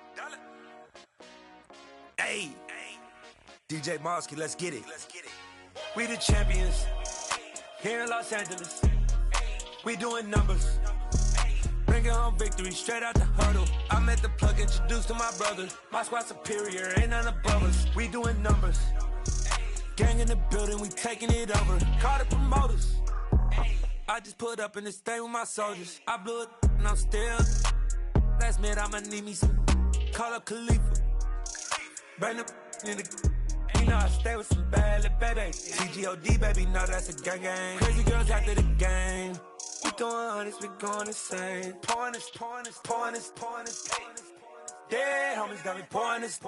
Hey. DJ Mosky, let's get it. We the champions here in Los Angeles. We doing numbers. Bringing home victory straight out the huddle. I'm at the plug, introduced to my brothers. My squad superior, ain't none above us. We doing numbers. Gang in the building, we taking it over. Call the promoters. I just put up in this thing with my soldiers. I blew it and I'm still. Last minute I'ma need me some. Call up Khalifa. Bring the in the. You know I stay with some bad little baby. TGOD baby, no that's a gang gang. Crazy girls after the game. We doing hundreds, we going insane. Pouring this. Dead homies got me pouring this.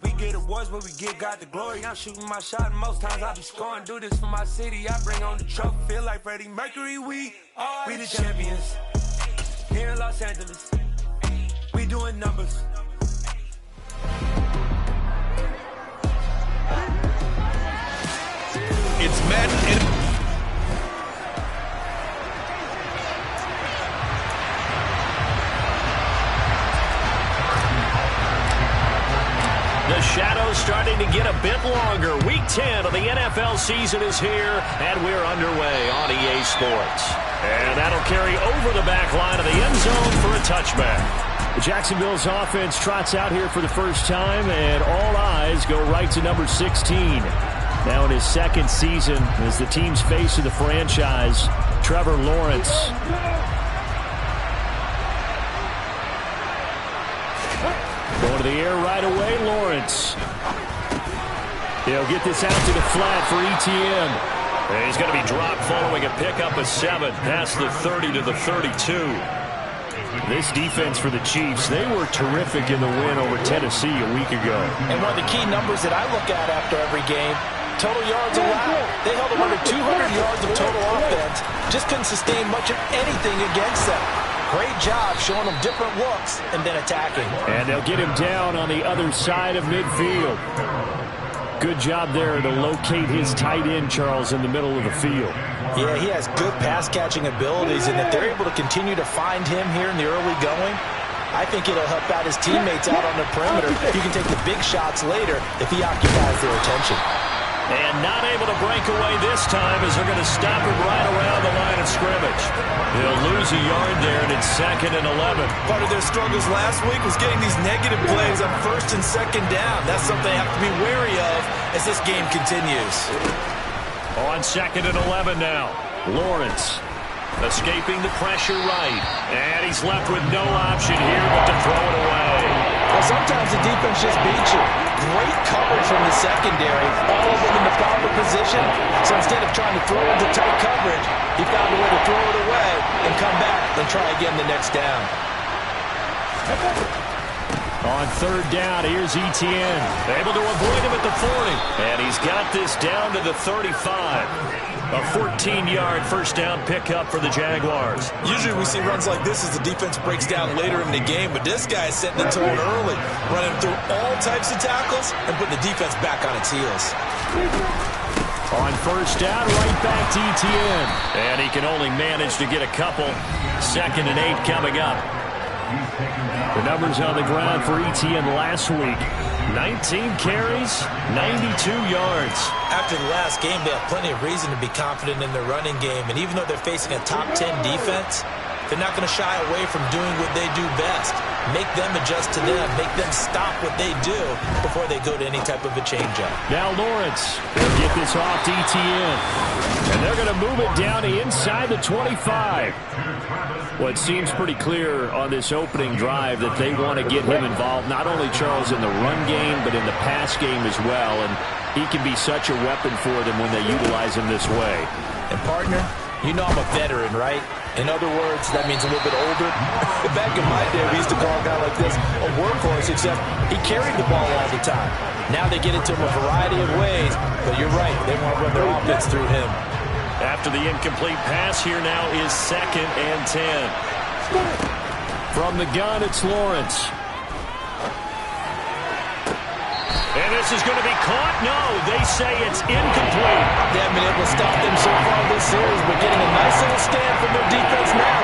We get awards, but we give God the glory. I'm shooting my shot, and most times I be scoring. Do this for my city, I bring on the trophy. Feel like Freddie Mercury, we the champions. Here in Los Angeles, we doing numbers. It's Madden. The shadow's starting to get a bit longer. Week 10 of the NFL season is here, and we're underway on EA Sports. And that'll carry over the back line of the end zone for a touchback. Jacksonville's offense trots out here for the first time, and all eyes go right to number 16. Now in his second season as the team's face of the franchise, Trevor Lawrence. Going to the air right away, Lawrence. He'll get this out to the flat for ETN. And he's going to be dropped following a pickup of 7 past the 30 to the 32. This defense for the Chiefs, they were terrific in the win over Tennessee a week ago. And one of the key numbers that I look at after every game, total yards allowed. They held them under 200 yards of total offense. Just couldn't sustain much of anything against them. Great job showing them different looks and then attacking. And they'll get him down on the other side of midfield. Good job there to locate his tight end, Charles, in the middle of the field. Yeah, he has good pass-catching abilities, and if they're able to continue to find him here in the early going, I think it'll help out his teammates out on the perimeter. You can take the big shots later if he occupies their attention. And not able to break away this time as they're going to stop him right around the line of scrimmage. He'll lose a yard there, and it's 2nd and 11. Part of their struggles last week was getting these negative plays on 1st and 2nd down. That's something they have to be wary of as this game continues. On 2nd and 11 now. Lawrence escaping the pressure right. And he's left with no option here but to throw it away. Well, sometimes the defense just beats you. Great coverage from the secondary, all of them in the proper position. So instead of trying to throw into tight coverage, he found a way to throw it away and come back and try again the next down. On 3rd down, here's ETN. Able to avoid him at the 40. And he's got this down to the 35. A 14-yard first down pickup for the Jaguars. Usually we see runs like this as the defense breaks down later in the game, but this guy is setting the tone early, running through all types of tackles and putting the defense back on its heels. On 1st down, right back to ETN. And he can only manage to get a couple. 2nd and 8 coming up. The numbers on the ground for ETN last week. 19 carries, 92 yards. After the last game, they have plenty of reason to be confident in their running game. And even though they're facing a top 10 defense, they're not going to shy away from doing what they do best. Make them adjust to them. Make them stop what they do before they go to any type of a change-up. Now Lawrence will get this off to ETN. And they're going to move it down to inside the 25. Well, it seems pretty clear on this opening drive that they want to get him involved, not only, Charles, in the run game, but in the pass game as well. And he can be such a weapon for them when they utilize him this way. And, partner, you know I'm a veteran, right? In other words, that means a little bit older. Back in my day, we used to call a guy like this a workhorse, except he carried the ball all the time. Now they get it to him a variety of ways, but you're right, they want to run their offense through him. After the incomplete pass, here now is 2nd and 10. From the gun, it's Lawrence. And this is going to be caught? No, they say it's incomplete. They haven't been able to stop them so far this series, but getting a nice little stand from their defense now.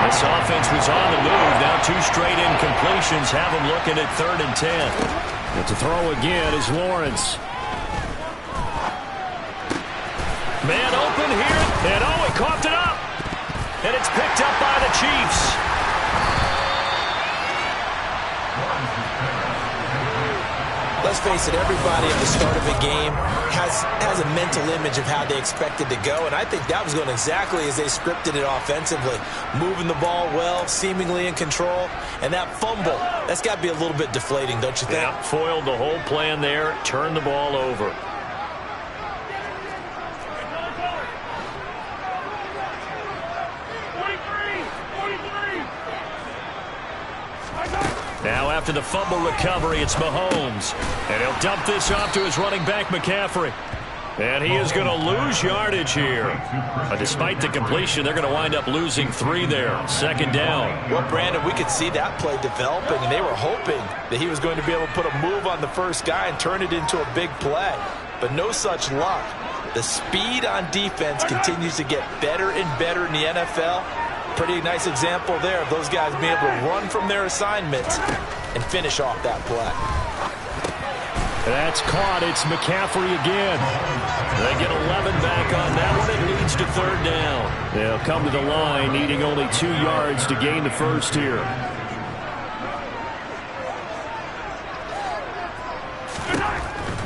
This offense was on the move. Now 2 straight incompletions have them looking at 3rd and 10. And to throw again is Lawrence. Man open here, and oh, he coughed it up. And it's picked up by the Chiefs. Let's face it, everybody at the start of a game has a mental image of how they expect it to go, and I think that was going exactly as they scripted it offensively. Moving the ball well, seemingly in control, and that fumble, that's got to be a little bit deflating, don't you think? Yeah, foiled the whole plan there, turned the ball over. Now after the fumble recovery, it's Mahomes. And he'll dump this off to his running back, McCaffrey. And he is going to lose yardage here. But despite the completion, they're going to wind up losing 3 there. 2nd down. Well, Brandon, we could see that play developing, and they were hoping that he was going to be able to put a move on the first guy and turn it into a big play. But no such luck. The speed on defense continues to get better and better in the NFL. Pretty nice example there of those guys being able to run from their assignments and finish off that play. That's caught. It's McCaffrey again. They get 11 back on that one. It leads to 3rd down. They'll come to the line, needing only 2 yards to gain the first here.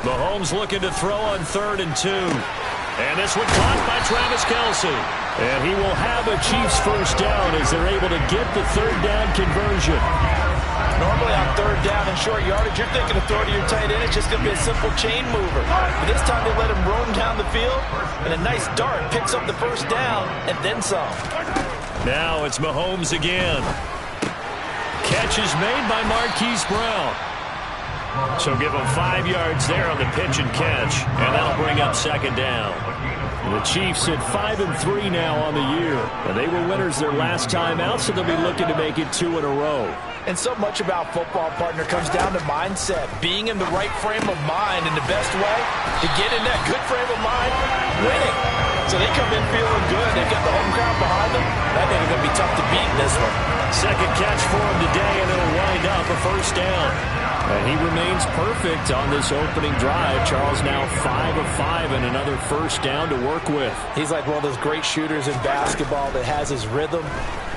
Mahomes looking to throw on 3rd and 2. And this one caught by Travis Kelce. And he will have a Chiefs first down as they're able to get the 3rd down conversion. Normally on 3rd down and short yardage, you're thinking of throw to your tight end. It's just going to be a simple chain mover. But this time they let him roam down the field, and a nice dart picks up the first down and then some. Now it's Mahomes again. Catch is made by Marquise Brown. So give him 5 yards there on the pitch and catch, and that'll bring up 2nd down. The Chiefs at 5-3 now on the year. And they were winners their last time out, so they'll be looking to make it 2 in a row. And so much about football, partner, comes down to mindset. Being in the right frame of mind, and the best way to get in that good frame of mind, winning. So they come in feeling good. They've got the home crowd behind them. I think it's going to be tough to beat in this one. 2nd catch for him today, and it'll wind up a first down. And he remains perfect on this opening drive. Charles now 5 of 5 and another first down to work with. He's like one of those great shooters in basketball that has his rhythm,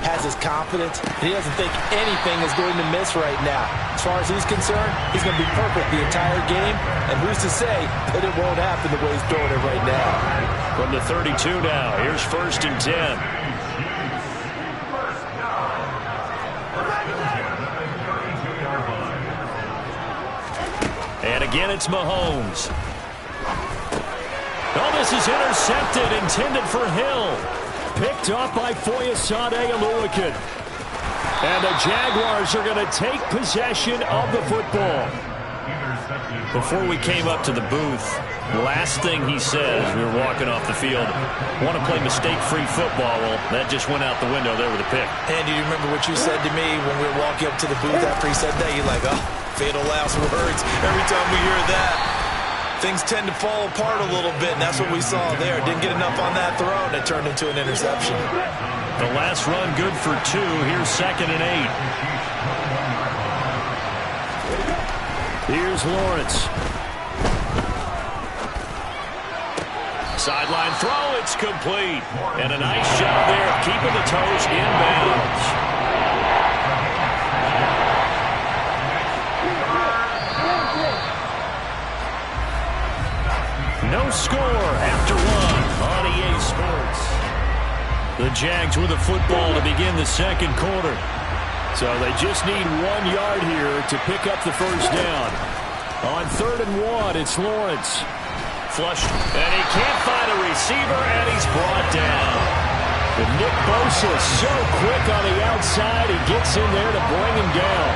has his confidence, and he doesn't think anything is going to miss right now. As far as he's concerned, he's going to be perfect the entire game, and who's to say that it won't happen the way he's throwing it right now. From the 32 now, here's 1st and 10. And again, it's Mahomes. Oh, this is intercepted, intended for Hill. Picked off by Foyesade Oluwakan. And the Jaguars are going to take possession of the football. Before we came up to the booth, last thing he says, we were walking off the field, want to play mistake-free football. Well, that just went out the window there with a pick. And do you remember what you said to me when we were walking up to the booth after he said that? You're like, oh, fatal last words. Every time we hear that, things tend to fall apart a little bit, and that's what we saw there. Didn't get enough on that throw, and it turned into an interception. The last run good for 2. Here's 2nd and 8. Here's Lawrence. Sideline throw, it's complete. And a nice job there of keeping the toes in bounds. No score after one on EA Sports. The Jags with the football to begin the second quarter. So they just need 1 yard here to pick up the first down. On 3rd and 1, it's Lawrence. Flushed, and he can't find a receiver, and he's brought down. But Nick Bosa is so quick on the outside, he gets in there to bring him down.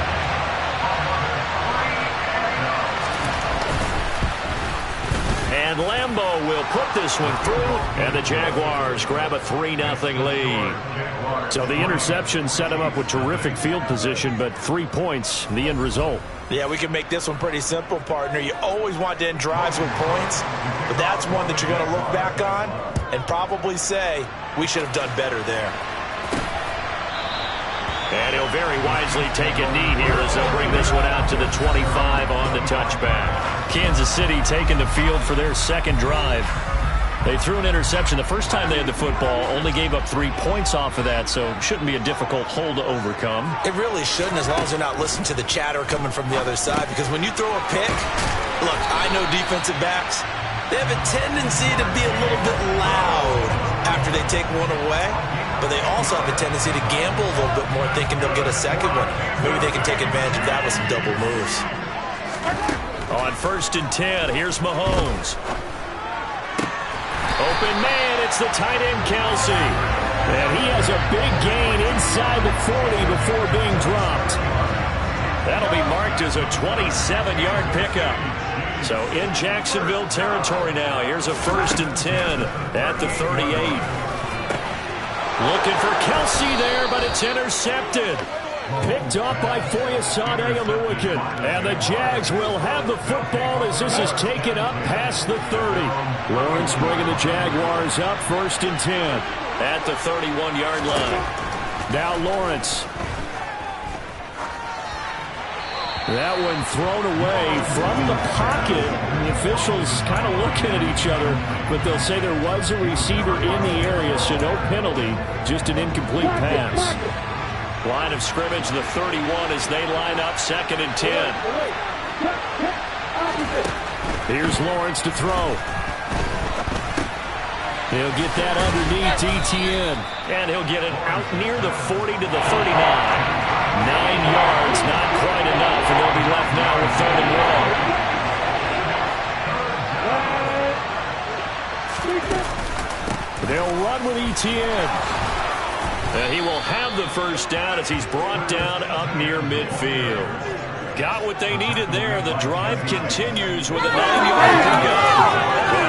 And Lambeau will put this one through, and the Jaguars grab a 3-0 lead. So the interception set him up with terrific field position, but 3 points, the end result. Yeah, we can make this one pretty simple, partner. You always want to end drives with points, but that's one that you're going to look back on and probably say, we should have done better there. And he'll very wisely take a knee here as they'll bring this one out to the 25 on the touchback. Kansas City taking the field for their second drive. They threw an interception the first time they had the football, only gave up 3 points off of that, so it shouldn't be a difficult hole to overcome. It really shouldn't, as long as you're not listening to the chatter coming from the other side, because when you throw a pick, look, I know defensive backs, they have a tendency to be a little bit loud after they take one away, but they also have a tendency to gamble a little bit more, thinking they'll get a second one. Maybe they can take advantage of that with some double moves. On 1st and 10, here's Mahomes. Open man, it's the tight end, Kelsey. And he has a big gain inside the 40 before being dropped. That'll be marked as a 27-yard pickup. So in Jacksonville territory now. Here's a 1st and 10 at the 38. Looking for Kelsey there, but it's intercepted. Picked up by Foyesade Oluwakin. And the Jags will have the football as this is taken up past the 30. Lawrence bringing the Jaguars up 1st and 10 at the 31-yard line. Now Lawrence. That one thrown away from the pocket. The officials kind of looking at each other, but they'll say there was a receiver in the area, so no penalty, just an incomplete pass. Line of scrimmage, the 31 as they line up 2nd and 10. Here's Lawrence to throw. He'll get that underneath Etienne. And he'll get it out near the 40 to the 39. 9 yards, not quite enough, and they'll be left now with 3rd and 1. They'll run with Etienne. And he will have the first down as he's brought down up near midfield. Got what they needed there. The drive continues with a 9-yard pickup.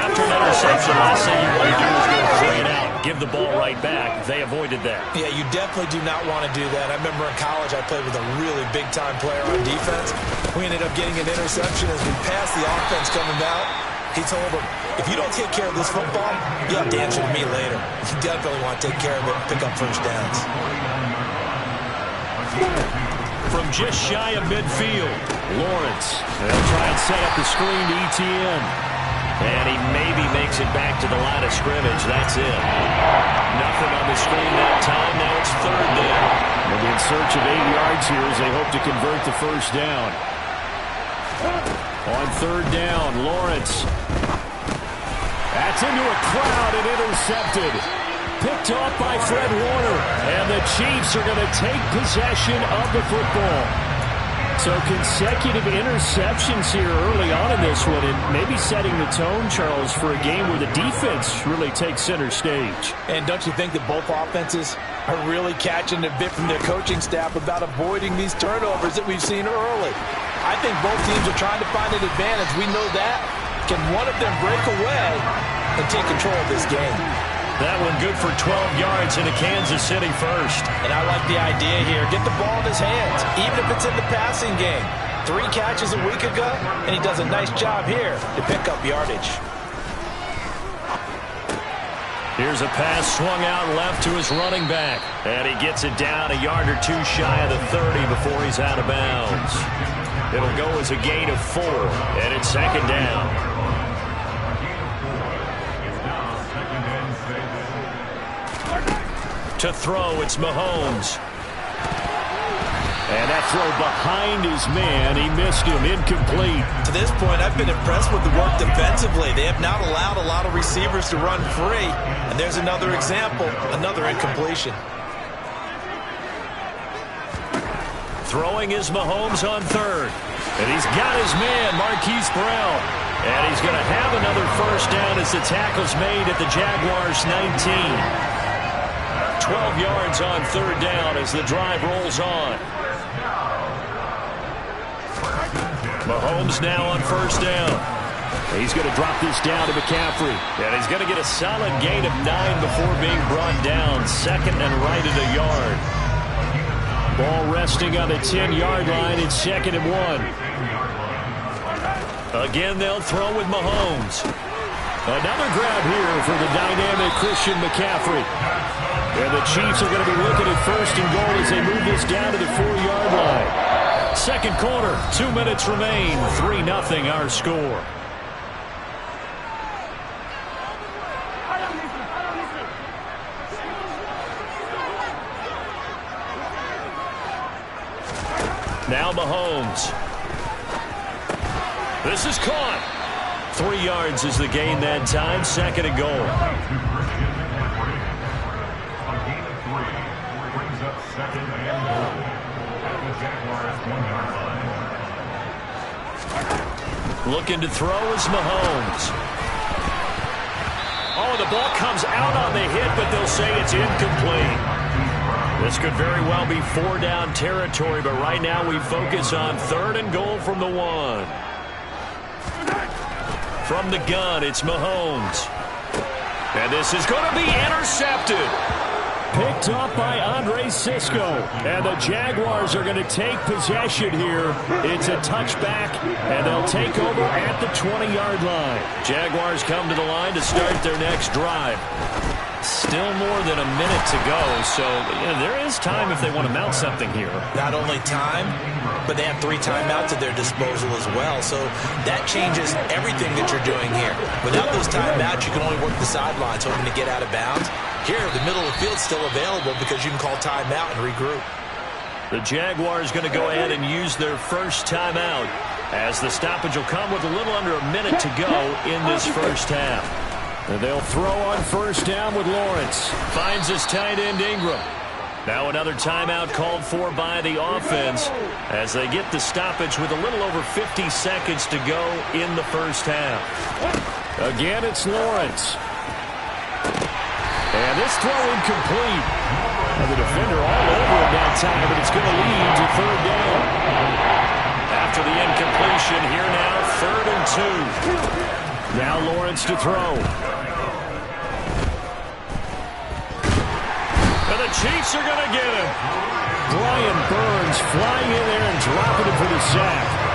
After an interception, last thing you want to do is go 3 and out. Give the ball right back. They avoided that. Yeah, you definitely do not want to do that. I remember in college I played with a really big-time player on defense. We ended up getting an interception as we passed the offense coming out. He told him, if you don't take care of this football, you'll have to answer to me later. You definitely want to take care of it and pick up first downs. From just shy of midfield, Lawrence. They'll try and set up the screen to Etienne. And he maybe makes it back to the line of scrimmage. That's it. Nothing on the screen that time. Now it's 3rd down. They'll be in search of 8 yards here as they hope to convert the first down. On 3rd down, Lawrence. That's into a crowd and intercepted. Picked off by Fred Warner. And the Chiefs are going to take possession of the football. So consecutive interceptions here early on in this one, and maybe setting the tone, Charles, for a game where the defense really takes center stage. And don't you think that both offenses are really catching a bit from their coaching staff about avoiding these turnovers that we've seen early? I think both teams are trying to find an advantage. We know that. Can one of them break away and take control of this game? That one good for 12 yards into Kansas City first. And I like the idea here. Get the ball in his hands, even if it's in the passing game. 3 catches a week ago, and he does a nice job here to pick up yardage. Here's a pass swung out left to his running back. And he gets it down a yard or 2 shy of the 30 before he's out of bounds. It'll go as a gain of 4, and it's 2nd down. To throw, it's Mahomes. And that throw behind his man, he missed him, incomplete. To this point, I've been impressed with the work defensively. They have not allowed a lot of receivers to run free. And there's another example, another incompletion. Throwing is Mahomes on third. And he's got his man, Marquise Brown. And he's going to have another first down as the tackle's made at the Jaguars' 19. 12 yards on third down as the drive rolls on. Mahomes now on first down. He's going to drop this down to McCaffrey. And he's going to get a solid gain of 9 before being brought down. Second and right at a yard. Ball resting on the 10-yard line. It's 2nd and 1. Again, they'll throw with Mahomes. Another grab here for the dynamic Christian McCaffrey. And the Chiefs are going to be looking at first and goal as they move this down to the 4-yard line. Second quarter, 2 minutes remain. 3-0 our score. Now Mahomes. This is caught. 3 yards is the gain that time. 2nd and goal. Looking to throw is Mahomes. Oh, the ball comes out on the hit, but they'll say it's incomplete. This could very well be 4-down territory, but right now we focus on 3rd and goal from the 1. From the gun, it's Mahomes. And this is going to be intercepted. Picked up by Andre Sisco. And the Jaguars are going to take possession here. It's a touchback, and they'll take over at the 20-yard line. Jaguars come to the line to start their next drive. Still more than a minute to go, so there is time if they want to mount something here. Not only time, but they have 3 timeouts at their disposal as well, so that changes everything that you're doing here. Without those timeouts, you can only work the sidelines hoping to get out of bounds. Here, the middle of the field is still available because you can call timeout and regroup. The Jaguars going to go ahead and use their first timeout as the stoppage will come with a little under a minute to go in this first half. And they'll throw on first down with Lawrence. Finds his tight end Ingram. Now another timeout called for by the offense as they get the stoppage with a little over 50 seconds to go in the first half. Again, it's Lawrence. And this throw incomplete. And the defender all over him that time, but it's going to lead to 3rd down. After the incompletion, here now, 3rd and 2. Now Lawrence to throw. And the Chiefs are going to get him. Brian Burns flying in there and dropping it for the sack.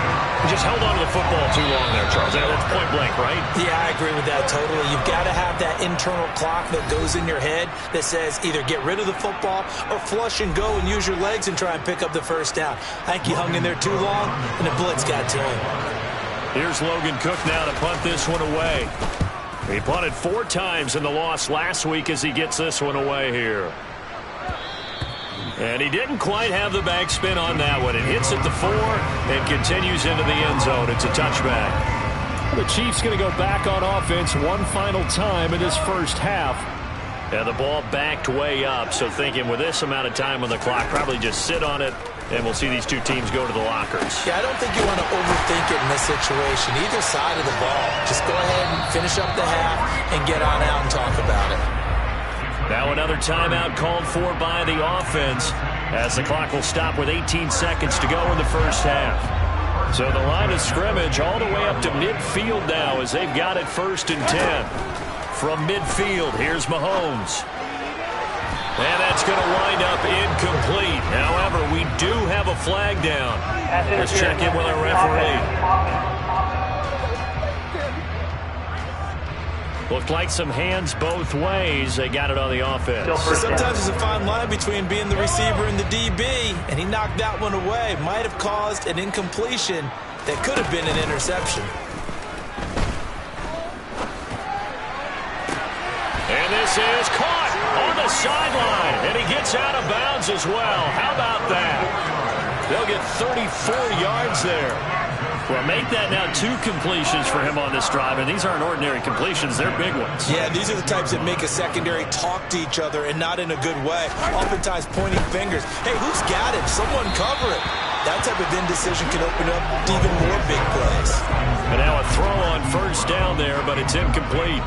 He just held on to the football too long there, Charles. That's point blank, right? Yeah, I agree with that totally. You've got to have that internal clock that goes in your head that says either get rid of the football or flush and go and use your legs and try and pick up the first down. I think he hung in there too long, and the blitz got to him. Here's Logan Cook now to punt this one away. He punted 4 times in the loss last week as he gets this one away here. And he didn't quite have the backspin on that one. It hits at the 4 and continues into the end zone. It's a touchback. The Chiefs going to go back on offense one final time in this first half. And the ball backed way up, so thinking with this amount of time on the clock, probably just sit on it, and we'll see these two teams go to the lockers. Yeah, I don't think you want to overthink it in this situation, either side of the ball. Just go ahead and finish up the half and get on out and talk about it. Now another timeout called for by the offense as the clock will stop with 18 seconds to go in the first half. So the line of scrimmage all the way up to midfield now as they've got it 1st and 10. From midfield, here's Mahomes. And that's going to wind up incomplete. However, we do have a flag down. Let's check in with our referee. Looked like some hands both ways. They got it on the offense. Sometimes there's a fine line between being the receiver and the DB, and he knocked that one away. Might have caused an incompletion that could have been an interception. And this This is caught on the sideline, and he gets out of bounds as well. How about that? They'll get 34 yards there. Well, make that now 2 completions for him on this drive, and these aren't ordinary completions. They're big ones. Yeah, these are the types that make a secondary talk to each other, and not in a good way. Oftentimes pointing fingers. Hey, who's got him? Someone cover it. That type of indecision can open up to even more big plays. And now a throw on first down there, but it's incomplete.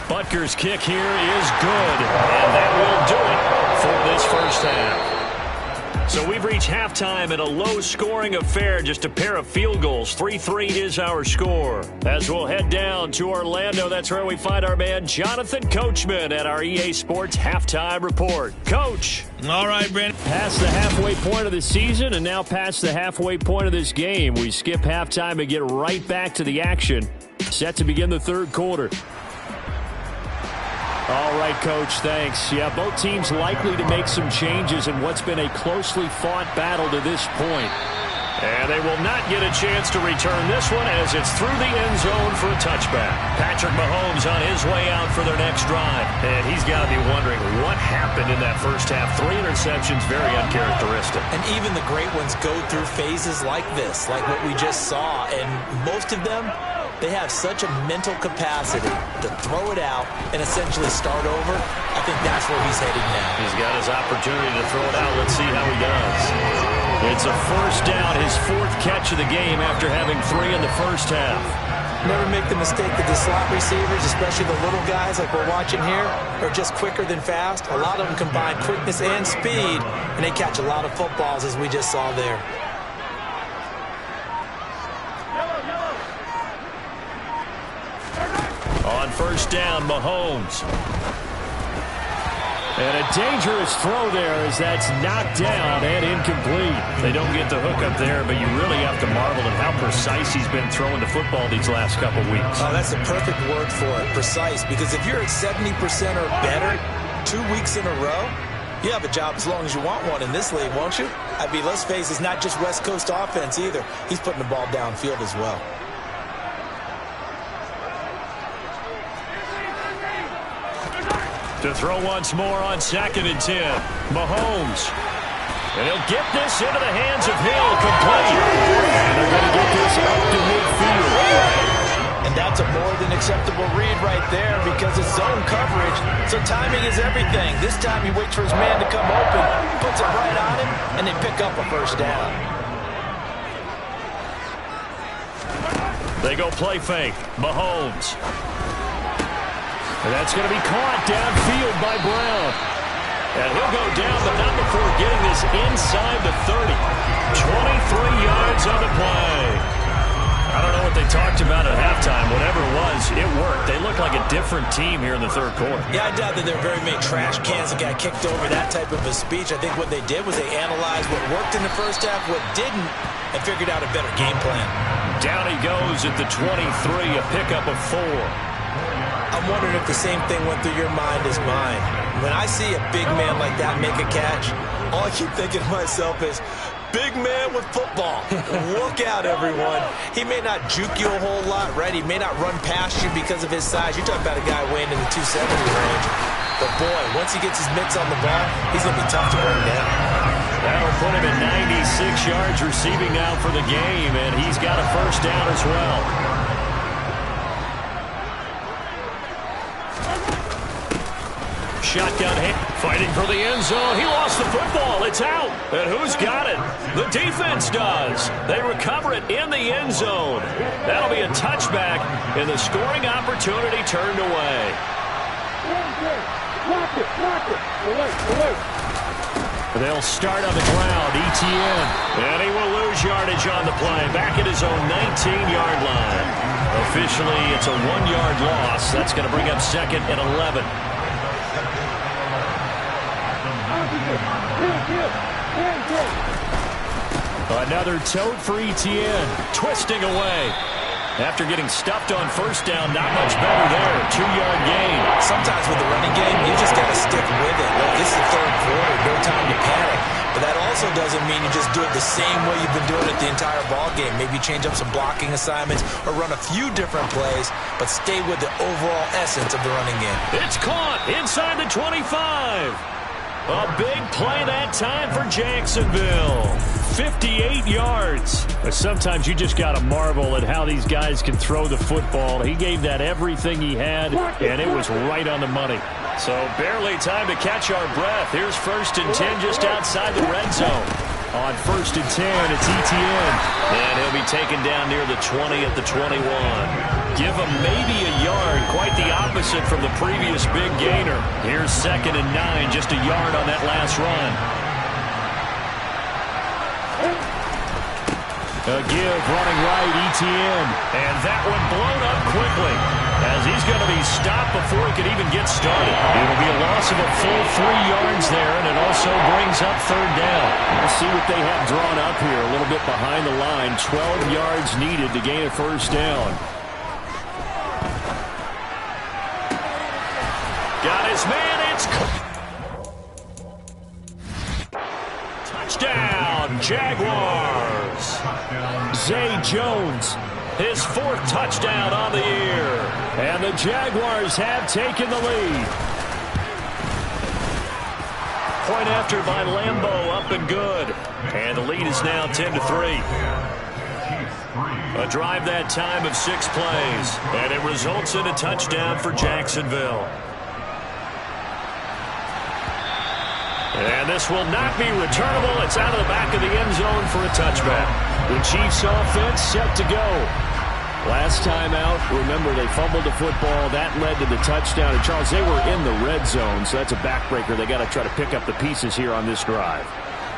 Butker's kick here is good, and that will do it for this first half. So we've reached halftime in a low-scoring affair, just a pair of field goals. 3-3 is our score. As we'll head down to Orlando, that's where we find our man Jonathan Coachman at our EA Sports Halftime Report. Coach. All right, Brandon. Past the halfway point of the season and now past the halfway point of this game. We skip halftime and get right back to the action. Set to begin the third quarter. All right, Coach, thanks. Yeah, both teams likely to make some changes in what's been a closely fought battle to this point. And they will not get a chance to return this one as it's through the end zone for a touchback. Patrick Mahomes on his way out for their next drive. And he's got to be wondering what happened in that first half. 3 interceptions, very uncharacteristic. And even the great ones go through phases like this, like what we just saw. And most of them, they have such a mental capacity to throw it out and essentially start over. I think that's where he's headed now. He's got his opportunity to throw it out. Let's see how he does. It's a first down, his 4th catch of the game after having 3 in the first half. Never make the mistake that the slot receivers, especially the little guys like we're watching here, are just quicker than fast. A lot of them combine quickness and speed, and they catch a lot of footballs, as we just saw there. On first down, Mahomes. And a dangerous throw there as that's knocked down and incomplete. They don't get the hook up there, but you really have to marvel at how precise he's been throwing the football these last couple weeks. Oh, that's the perfect word for it, precise. Because if you're at 70% or better 2 weeks in a row, you have a job as long as you want one in this league, won't you? I mean, let's face it, it's not just West Coast offense either. He's putting the ball downfield as well. To throw once more on 2nd and 10. Mahomes. And he'll get this into the hands of Hill, complete. And they're going to get this up to midfield. And that's a more than acceptable read right there because it's zone coverage, so timing is everything. This time he waits for his man to come open, puts it right on him, and they pick up a first down. They go play fake. Mahomes. And that's going to be caught downfield by Brown. And he'll go down, but not before getting this inside the 30. 23 yards on the play. I don't know what they talked about at halftime. Whatever it was, it worked. They look like a different team here in the third quarter. Yeah, I doubt that there are very many trash cans that got kicked over that type of a speech. I think what they did was they analyzed what worked in the first half, what didn't, and figured out a better game plan. Down he goes at the 23, a pickup of 4. I'm wondering if the same thing went through your mind as mine. When I see a big man like that make a catch, all I keep thinking to myself is, big man with football. Look out, everyone. He may not juke you a whole lot, right? He may not run past you because of his size. You're talking about a guy weighing in the 270 range. But, boy, once he gets his mitts on the ball, he's going to be tough to bring down. That'll put him at 96 yards receiving now for the game, and he's got a first down as well. Shotgun hit, fighting for the end zone. He lost the football. It's out. And who's got it? The defense does. They recover it in the end zone. That'll be a touchback, and the scoring opportunity turned away. They'll start on the ground. ETN. And he will lose yardage on the play. Back at his own 19-yard line. Officially, it's a 1-yard loss. That's going to bring up 2nd and 11. Another tote for ETN, twisting away. After getting stuffed on first down, not much better there. 2-yard gain. Sometimes with the running game, you just got to stick with it. Look, this is the third quarter, no time to panic. But that also also doesn't mean you just do it the same way you've been doing it the entire ball game. Maybe change up some blocking assignments or run a few different plays, but stay with the overall essence of the running game. It's caught inside the 25. A big play that time for Jacksonville. 58 yards. But sometimes you just got to marvel at how these guys can throw the football. He gave that everything he had, and it was right on the money. So barely time to catch our breath. Here's 1st and 10 just outside the red zone. On 1st and 10, it's Etienne. And he'll be taken down near the 20 at the 21. Give him maybe a yard. Quite the opposite from the previous big gainer. Here's 2nd and 9, just a yard on that last run. A give running right, Etienne. And that one blown up quickly, as he's going to be stopped before he could even get started. It'll be a loss of a full 3 yards there, and it also brings up 3rd down. We'll see what they have drawn up here. A little bit behind the line. 12 yards needed to gain a 1st down. Got his man. It's touchdown, Jaguars. Zay Jones, his 4th touchdown on the year. And the Jaguars have taken the lead. Point after by Lambeau, up and good. And the lead is now 10-3. A drive that time of 6 plays. And it results in a touchdown for Jacksonville. And this will not be returnable. It's out of the back of the end zone for a touchback. The Chiefs offense set to go. Last time out, remember, they fumbled the football. That led to the touchdown. And, Charles, they were in the red zone, so that's a backbreaker. They got to try to pick up the pieces here on this drive.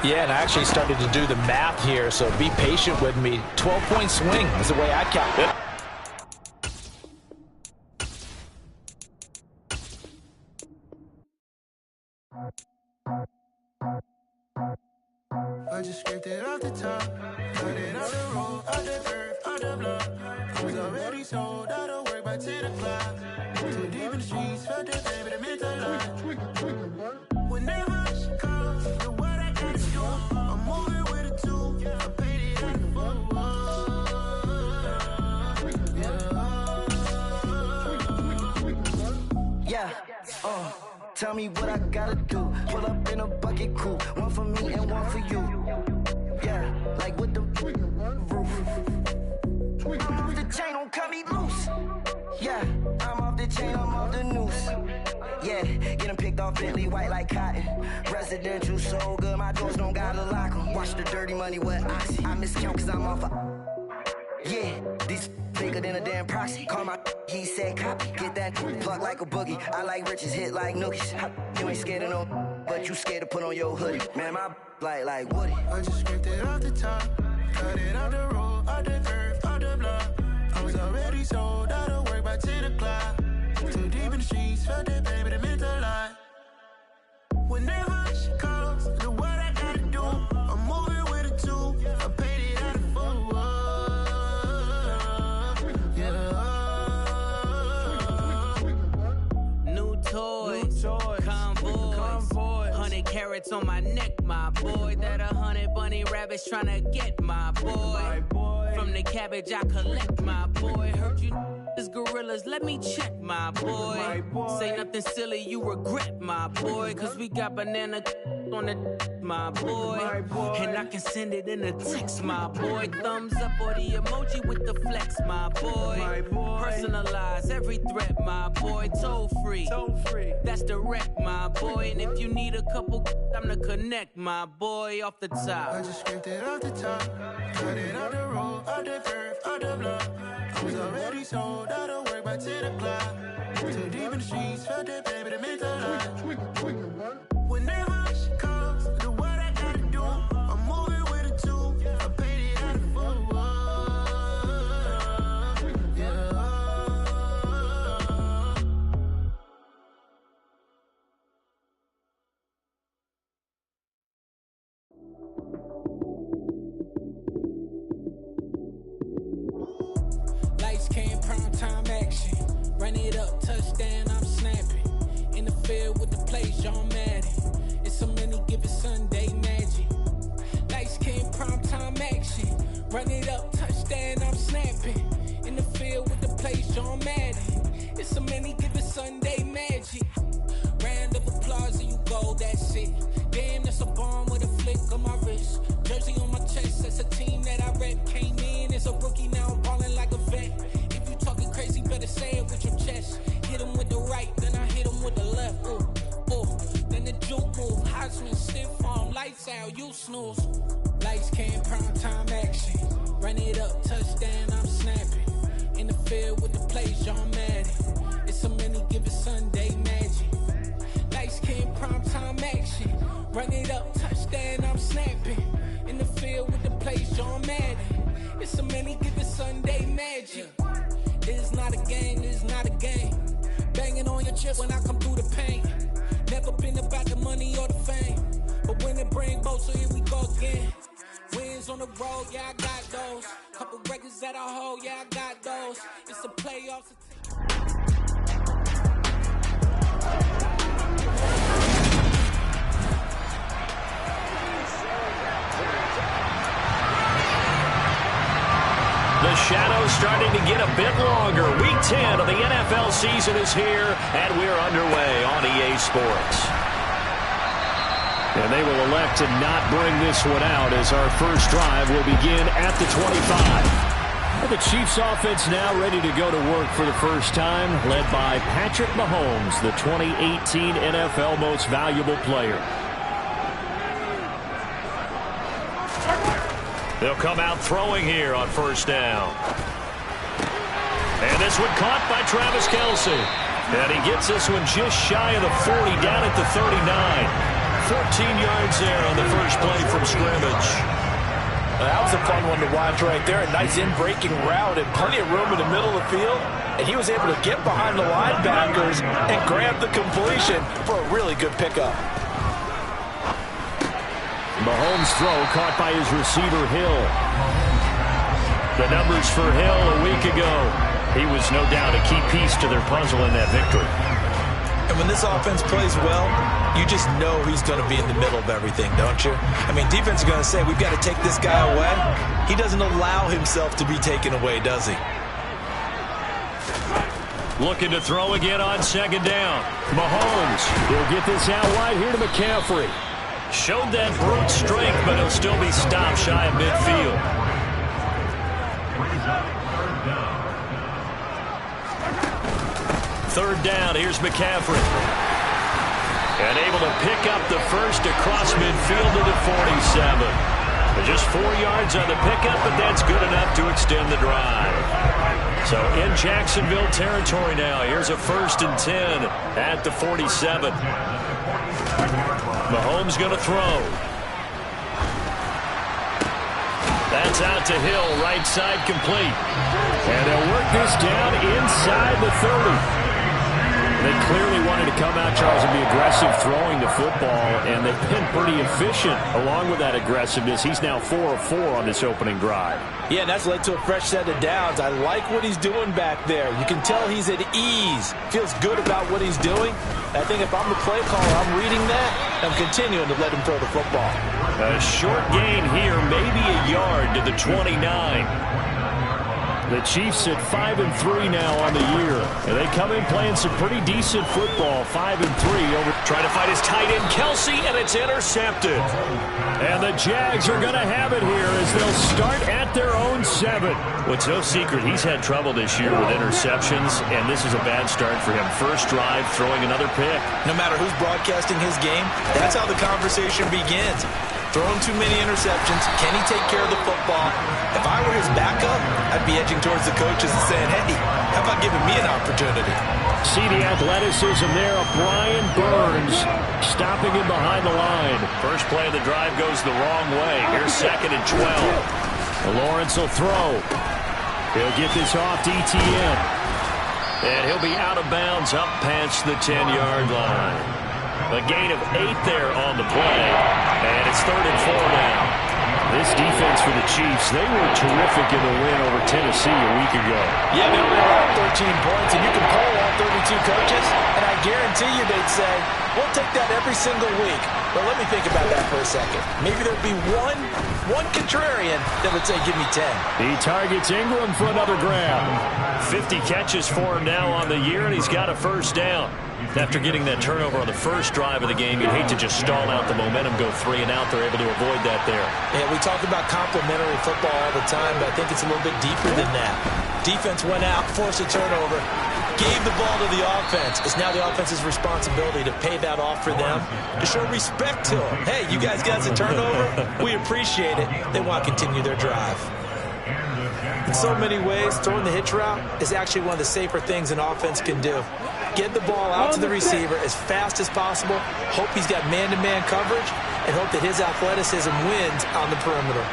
Yeah, and I actually started to do the math here, so be patient with me. 12-point swing is the way I count it. I just scraped it off the top, cut it off the road, out the curve, out the block. I was already sold, out of work by 10 o'clock. Too deep in the streets, felt that baby, that meant a lot. Whenever she calls, the what I got to do, I'm moving with a 2, I paid it out Yeah, tell me what I gotta do. Pull up in a bucket crew, one for me and one for you. Yeah, like with the roof. I'm off the chain, don't cut me loose. Yeah, I'm off the chain, I'm off the noose. Yeah, getting picked off Bentley white like cotton. Residential so good, my doors don't gotta lock 'em. Watch the dirty money with oxy. I miscount cause I'm off a... Yeah, these bigger than a damn proxy. Call my he said copy. Get that plug like a boogie. I like riches, hit like nookies. You ain't scared of no, but you scared to put on your hoodie. Man, my like Woody. I just scraped it off the top, cut it off the road, out the curve, out the block. I was already sold, out of work by 10 o'clock. Too deep in the streets, felt that baby, that meant a lot. Whenever she calls, the what I gotta do, I'm moving with a 2, I paid it out of 4. New toys, convoys, 100 carats on my neck, my boy. That 100 bunny rabbits tryna get my boy. From the cabbage I collect, my boy. Heard you is gorillas, let me check, my boy. Say nothing silly, you regret, my boy. Cause we got banana on the my boy. And I can send it in a text, my boy. Thumbs up or the emoji with the flex, my boy. Personalize every threat, my boy. Toll free, that's direct, my boy. And if you need a couple, I'm to connect, my boy, off the top. I just scraped it off the top, cut it off the road, out the curve, out the block. I was already sold, out of work by 10 o'clock. Too deep in the streets, felt that baby, that meant a lot. Whenever she calls, the what I gotta do, I'm moving with a 2, I paid it out of 4. Lights came, prime time action. Run it up, touchdown, I'm snapping. In the field with the plays, John Madden. It's so many, give it Sunday magic. fix it. Damn, that's a bomb with a flick on my wrist. Jersey on my chest, that's a team that I rep. Came in as a rookie, now I'm ballin' like a vet. If you talking crazy, better say it with your chest. Hit him with the right, then I hit him with the left. Ooh, ooh. Then the juke move, Heisman, stiff arm, lights out, you snooze. Lights came, prime time action. Run it up, touchdown, I'm snapping. In the field with the plays, John Madden. It's so many, give it Sunday magic. Lights came, prime time action. Run it up, touchdown, I'm snapping. In the field with the plays, John Madden. It's so many, give it Sunday magic. It's not a game, it's not a game. Banging on your chest when I come through the pain. Never been about the money or the fame. But when it bring both, so here we go again. Wins on the road, yeah, I got those. Couple records that I hold, yeah, I got those. It's the playoffs. The shadow's starting to get a bit longer. Week 10 of the NFL season is here, and we're underway on EA Sports. And they will elect to not bring this one out as our first drive will begin at the 25. And the Chiefs offense now ready to go to work for the first time, led by Patrick Mahomes, the 2018 NFL Most Valuable Player. They'll come out throwing here on first down. And this one caught by Travis Kelce. And he gets this one just shy of the 40, down at the 39. 14 yards there on the first play from scrimmage. That was a fun one to watch right there. A nice in-breaking route and plenty of room in the middle of the field. And he was able to get behind the linebackers and grab the completion for a really good pickup. Mahomes' throw caught by his receiver, Hill. The numbers for Hill a week ago. He was no doubt a key piece to their puzzle in that victory. And when this offense plays well, you just know he's going to be in the middle of everything, don't you? I mean, defense is going to say, we've got to take this guy away. He doesn't allow himself to be taken away, does he? Looking to throw again on second down. Mahomes, he'll get this out wide here to McCaffrey. Showed that brute strength, but he'll still be stopped shy of midfield. Third down, here's McCaffrey. And able to pick up the first across midfield to the 47. Just 4 yards on the pickup, but that's good enough to extend the drive. So in Jacksonville territory now, here's a 1st and 10 at the 47. Mahomes going to throw. That's out to Hill, right side complete. And they'll work this down inside the 30. They clearly wanted to come out, Charles, and be aggressive throwing the football, and they've been pretty efficient along with that aggressiveness. He's now 4 of 4 on this opening drive. Yeah, and that's led to a fresh set of downs. I like what he's doing back there. You can tell he's at ease. Feels good about what he's doing. I think if I'm the play caller, I'm reading that. I'm continuing to let him throw the football. A short gain here, maybe a yard to the 29. The Chiefs at 5-3 now on the year. And they come in playing some pretty decent football, 5-3. Trying to fight his tight end, Kelce, and it's intercepted. And the Jags are going to have it here as they'll start at their own 7. Well, it's no secret he's had trouble this year with interceptions, and this is a bad start for him. First drive, throwing another pick. No matter who's broadcasting his game, that's how the conversation begins. Throwing too many interceptions. Can he take care of the football? If I were his backup, I'd be edging towards the coaches and saying, hey, how about giving me an opportunity? See the athleticism there of Brian Burns stopping him behind the line. First play of the drive goes the wrong way. Here's 2nd and 12. Lawrence will throw. He'll get this off to ETN. And he'll be out of bounds up past the 10-yard line. A gain of 8 there on the play. And it's 3rd and 4 now. This defense for the Chiefs. They were terrific in the win over Tennessee a week ago. Yeah, they only allowed 13 points, and you can poll all 32 coaches, and I guarantee you they'd say, we'll take that every single week. But let me think about that for a second. Maybe there'd be one contrarian that would say, give me 10. He targets Ingram for another grab. 50 catches for him now on the year, and he's got a first down. After getting that turnover on the first drive of the game, you'd hate to just stall out the momentum, go 3 and out. They're able to avoid that there. Yeah, we talk about complementary football all the time, but I think it's a little bit deeper than that. Defense went out, forced a turnover, gave the ball to the offense. It's now the offense's responsibility to pay that off for them, to show respect to them. Hey, you guys got a turnover? We appreciate it. They want to continue their drive. In so many ways, throwing the hitch route is actually one of the safer things an offense can do. Get the ball out to the receiver as fast as possible, hope he's got man-to-man coverage, and hope that his athleticism wins on the perimeter.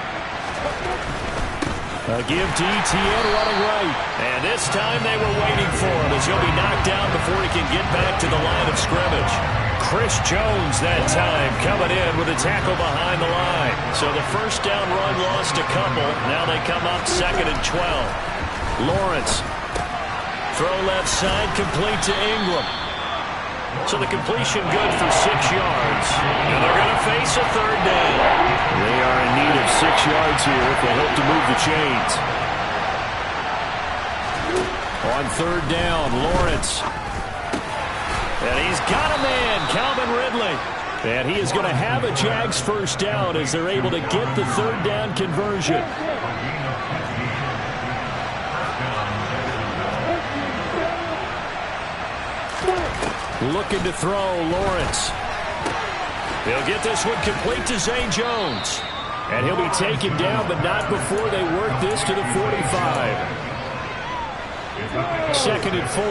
A give to ETN running right. And this time they were waiting for him as he'll be knocked down before he can get back to the line of scrimmage. Chris Jones that time coming in with a tackle behind the line. So the first down run lost a couple. Now they come up 2nd and 12. Lawrence. Throw left side, complete to Ingram. So the completion good for 6 yards. And they're going to face a third down. They are in need of 6 yards here if they hope to move the chains. On third down, Lawrence. And he's got a man, Calvin Ridley. And he is going to have a Jags first down as they're able to get the third down conversion. Looking to throw, Lawrence. He'll get this one complete to Zay Jones. And he'll be taken down, but not before they work this to the 45. 2nd and 4.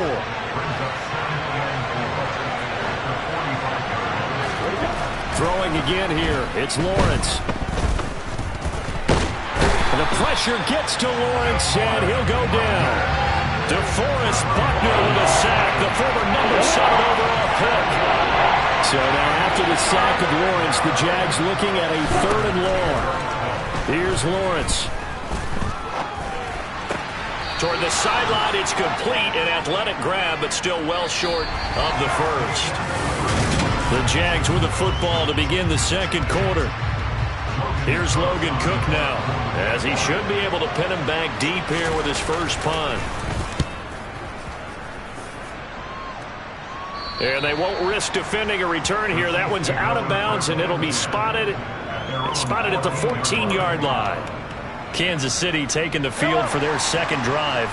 Throwing again here. It's Lawrence. And the pressure gets to Lawrence, and he'll go down. DeForest Buckner with a sack, the former number 7 overall pick. So now after the sack of Lawrence, the Jags looking at a 3rd and long. Here's Lawrence. Toward the sideline, it's complete, an athletic grab, but still well short of the first. The Jags with the football to begin the second quarter. Here's Logan Cook now, as he should be able to pin him back deep here with his first punt. And they won't risk defending a return here. That one's out of bounds, and it'll be spotted at the 14-yard line. Kansas City taking the field for their second drive.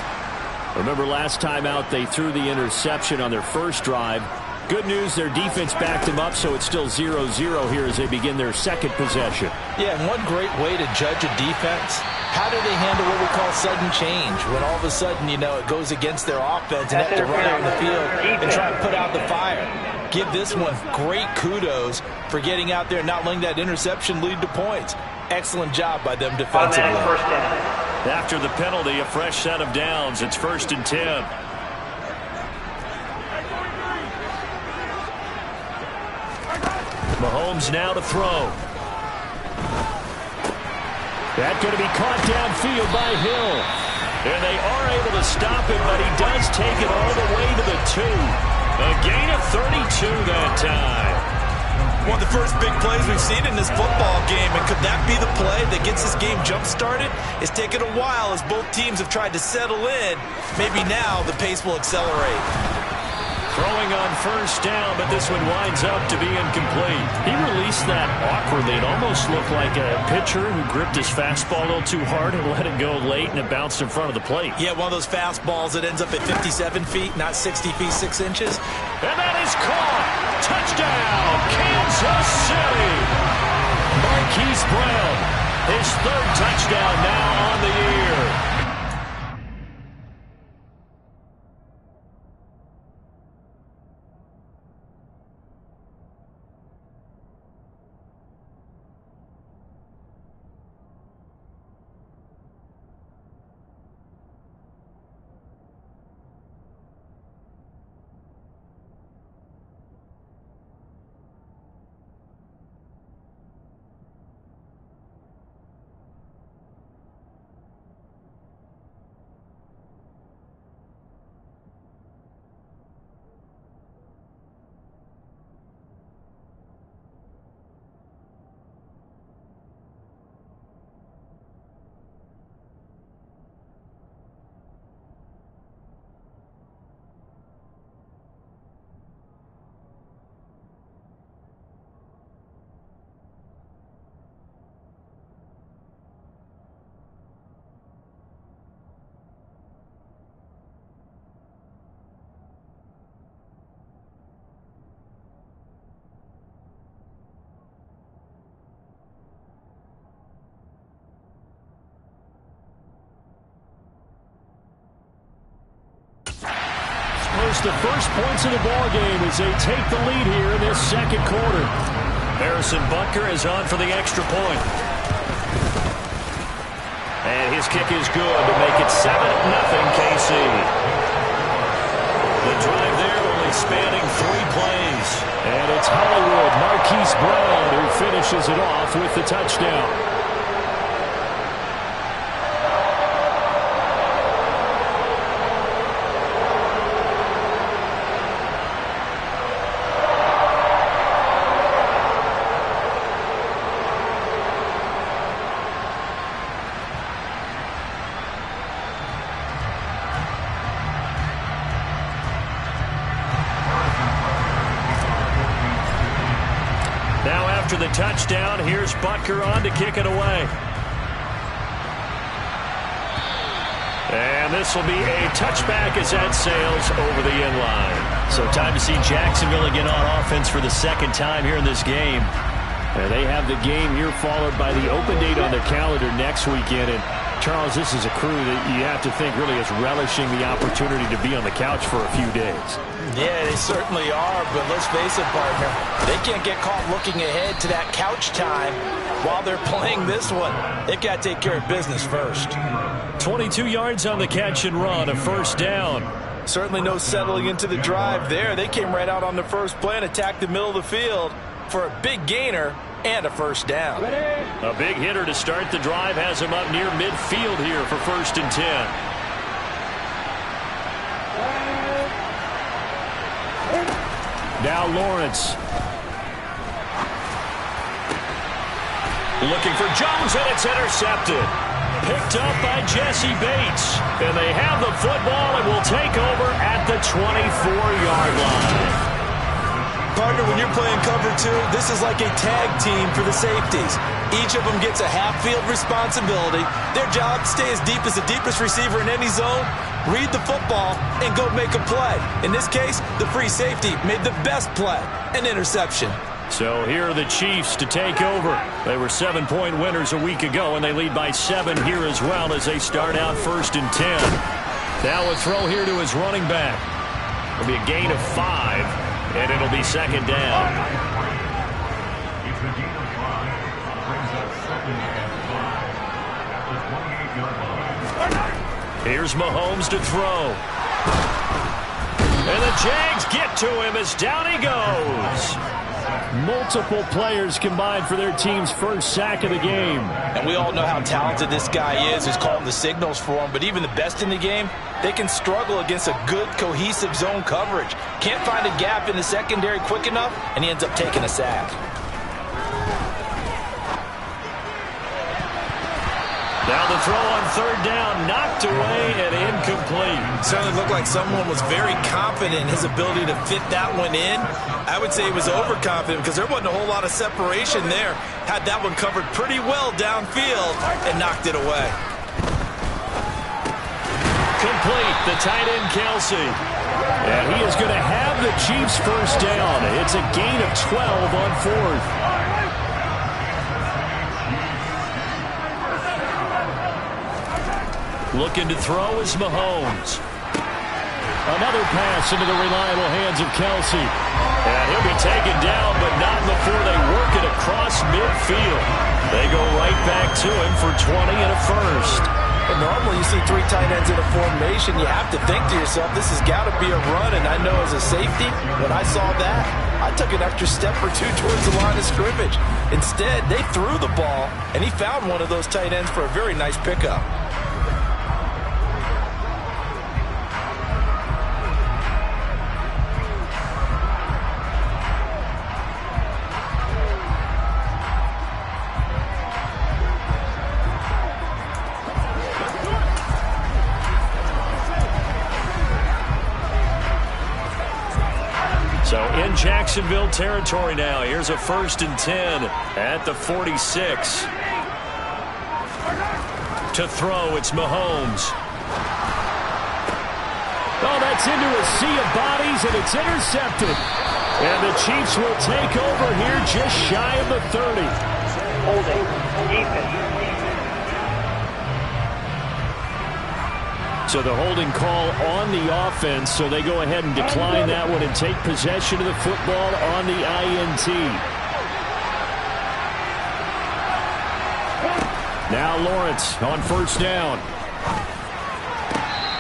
Remember last time out they threw the interception on their first drive. Good news, their defense backed them up, so it's still 0-0 here as they begin their second possession. Yeah, and one great way to judge a defense, how do they handle what we call sudden change? When all of a sudden, you know, it goes against their offense and have to run out on the field and try to put out the fire. Give this one great kudos for getting out there and not letting that interception lead to points. Excellent job by them defensively. After the penalty, a fresh set of downs. It's 1st and 10. Mahomes now to throw. That's going to be caught downfield by Hill. And they are able to stop him, but he does take it all the way to the 2. A gain of 32 that time. One of the first big plays we've seen in this football game, and could that be the play that gets this game jump-started? It's taken a while as both teams have tried to settle in. Maybe now the pace will accelerate. Throwing on first down, but this one winds up to be incomplete. He released that awkwardly. It almost looked like a pitcher who gripped his fastball a little too hard and let it go late, and it bounced in front of the plate. Yeah, one of those fastballs that ends up at 57 feet, not 60 feet, 6 inches. And that is caught. Touchdown, Kansas City. Marquise Brown, his 3rd touchdown now on the year. scores the first points of the ball game as they take the lead here in this second quarter. Harrison Butker is on for the extra point. And his kick is good to make it 7-0 KC. The drive there only spanning 3 plays. And it's Hollywood Marquise Brown who finishes it off with the touchdown. After the touchdown, here's Butker on to kick it away. And this will be a touchback as that sails over the end line. So time to see Jacksonville again on offense for the second time here in this game. And they have the game here followed by the open date on their calendar next weekend. And Charles, this is a crew that you have to think really is relishing the opportunity to be on the couch for a few days. Yeah, they certainly are, but let's face it, partner, they can't get caught looking ahead to that couch time while they're playing this one. They've got to take care of business first. 22 yards on the catch and run, a first down. Certainly no settling into the drive there. They came right out on the first play and attacked the middle of the field for a big gainer and a first down. A big hitter to start the drive has him up near midfield here for 1st and 10. Now Lawrence. Looking for Jones, and it's intercepted. Picked up by Jesse Bates. And they have the football and will take over at the 24-yard line. Partner, when you're playing cover 2, this is like a tag team for the safeties. Each of them gets a half-field responsibility. Their job, stay as deep as the deepest receiver in any zone, read the football, and go make a play. In this case, the free safety made the best play, an interception. So here are the Chiefs to take over. They were 7-point winners a week ago, and they lead by 7 here as well as they start out 1st and 10. Now a throw here to his running back. It'll be a gain of 5. And it'll be 2nd down. Here's Mahomes to throw. And the Jags get to him as down he goes. Multiple players combined for their team's first sack of the game. And we all know how talented this guy is who's calling the signals for him. But even the best in the game, they can struggle against a good, cohesive zone coverage. Can't find a gap in the secondary quick enough, and he ends up taking a sack. Now the throw on 3rd down, knocked away and incomplete. Certainly looked like someone was very confident in his ability to fit that one in. I would say he was overconfident because there wasn't a whole lot of separation there. Had that one covered pretty well downfield and knocked it away. Complete, the tight end Kelsey. And he is going to have the Chiefs first down. It's a gain of 12 on 4th. Looking to throw is Mahomes. Another pass into the reliable hands of Kelsey. And he'll be taken down, but not before they work it across midfield. They go right back to him for 20 and a first. But normally you see 3 tight ends in a formation, you have to think to yourself, this has got to be a run. And I know as a safety, when I saw that, I took an extra step or 2 towards the line of scrimmage. Instead, they threw the ball, and he found one of those tight ends for a very nice pickup. So in Jacksonville territory now. Here's a 1st and 10 at the 46. To throw, it's Mahomes. Oh, that's into a sea of bodies, and it's intercepted. And the Chiefs will take over here just shy of the 30. Holding. Defense. So the holding call on the offense, so they go ahead and decline that one and take possession of the football on the INT. Now Lawrence on first down.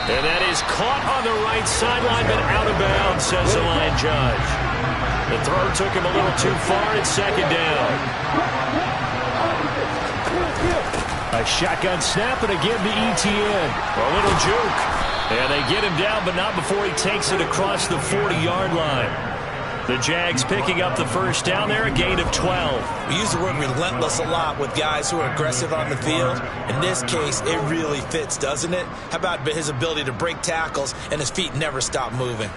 And that is caught on the right sideline, but out of bounds, says the line judge. The throw took him a little too far. It's second down. A shotgun snap, and again to ETN. A little juke. And they get him down, but not before he takes it across the 40-yard line. The Jags picking up the first down there, a gain of 12. We use the word relentless a lot with guys who are aggressive on the field. In this case, it really fits, doesn't it? How about his ability to break tackles and his feet never stop moving?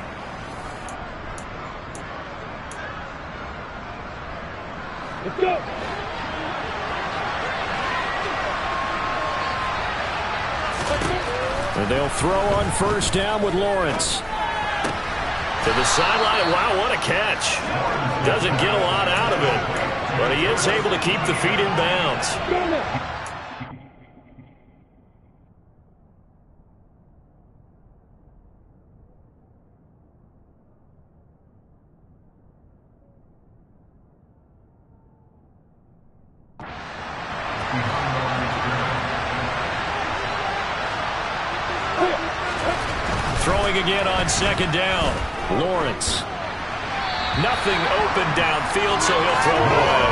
Let's go. And they'll throw on first down with Lawrence. To the sideline. Wow, what a catch. Doesn't get a lot out of it, but he is able to keep the feet in bounds. Throwing again on second down. Lawrence. Nothing open downfield, so he'll throw it away.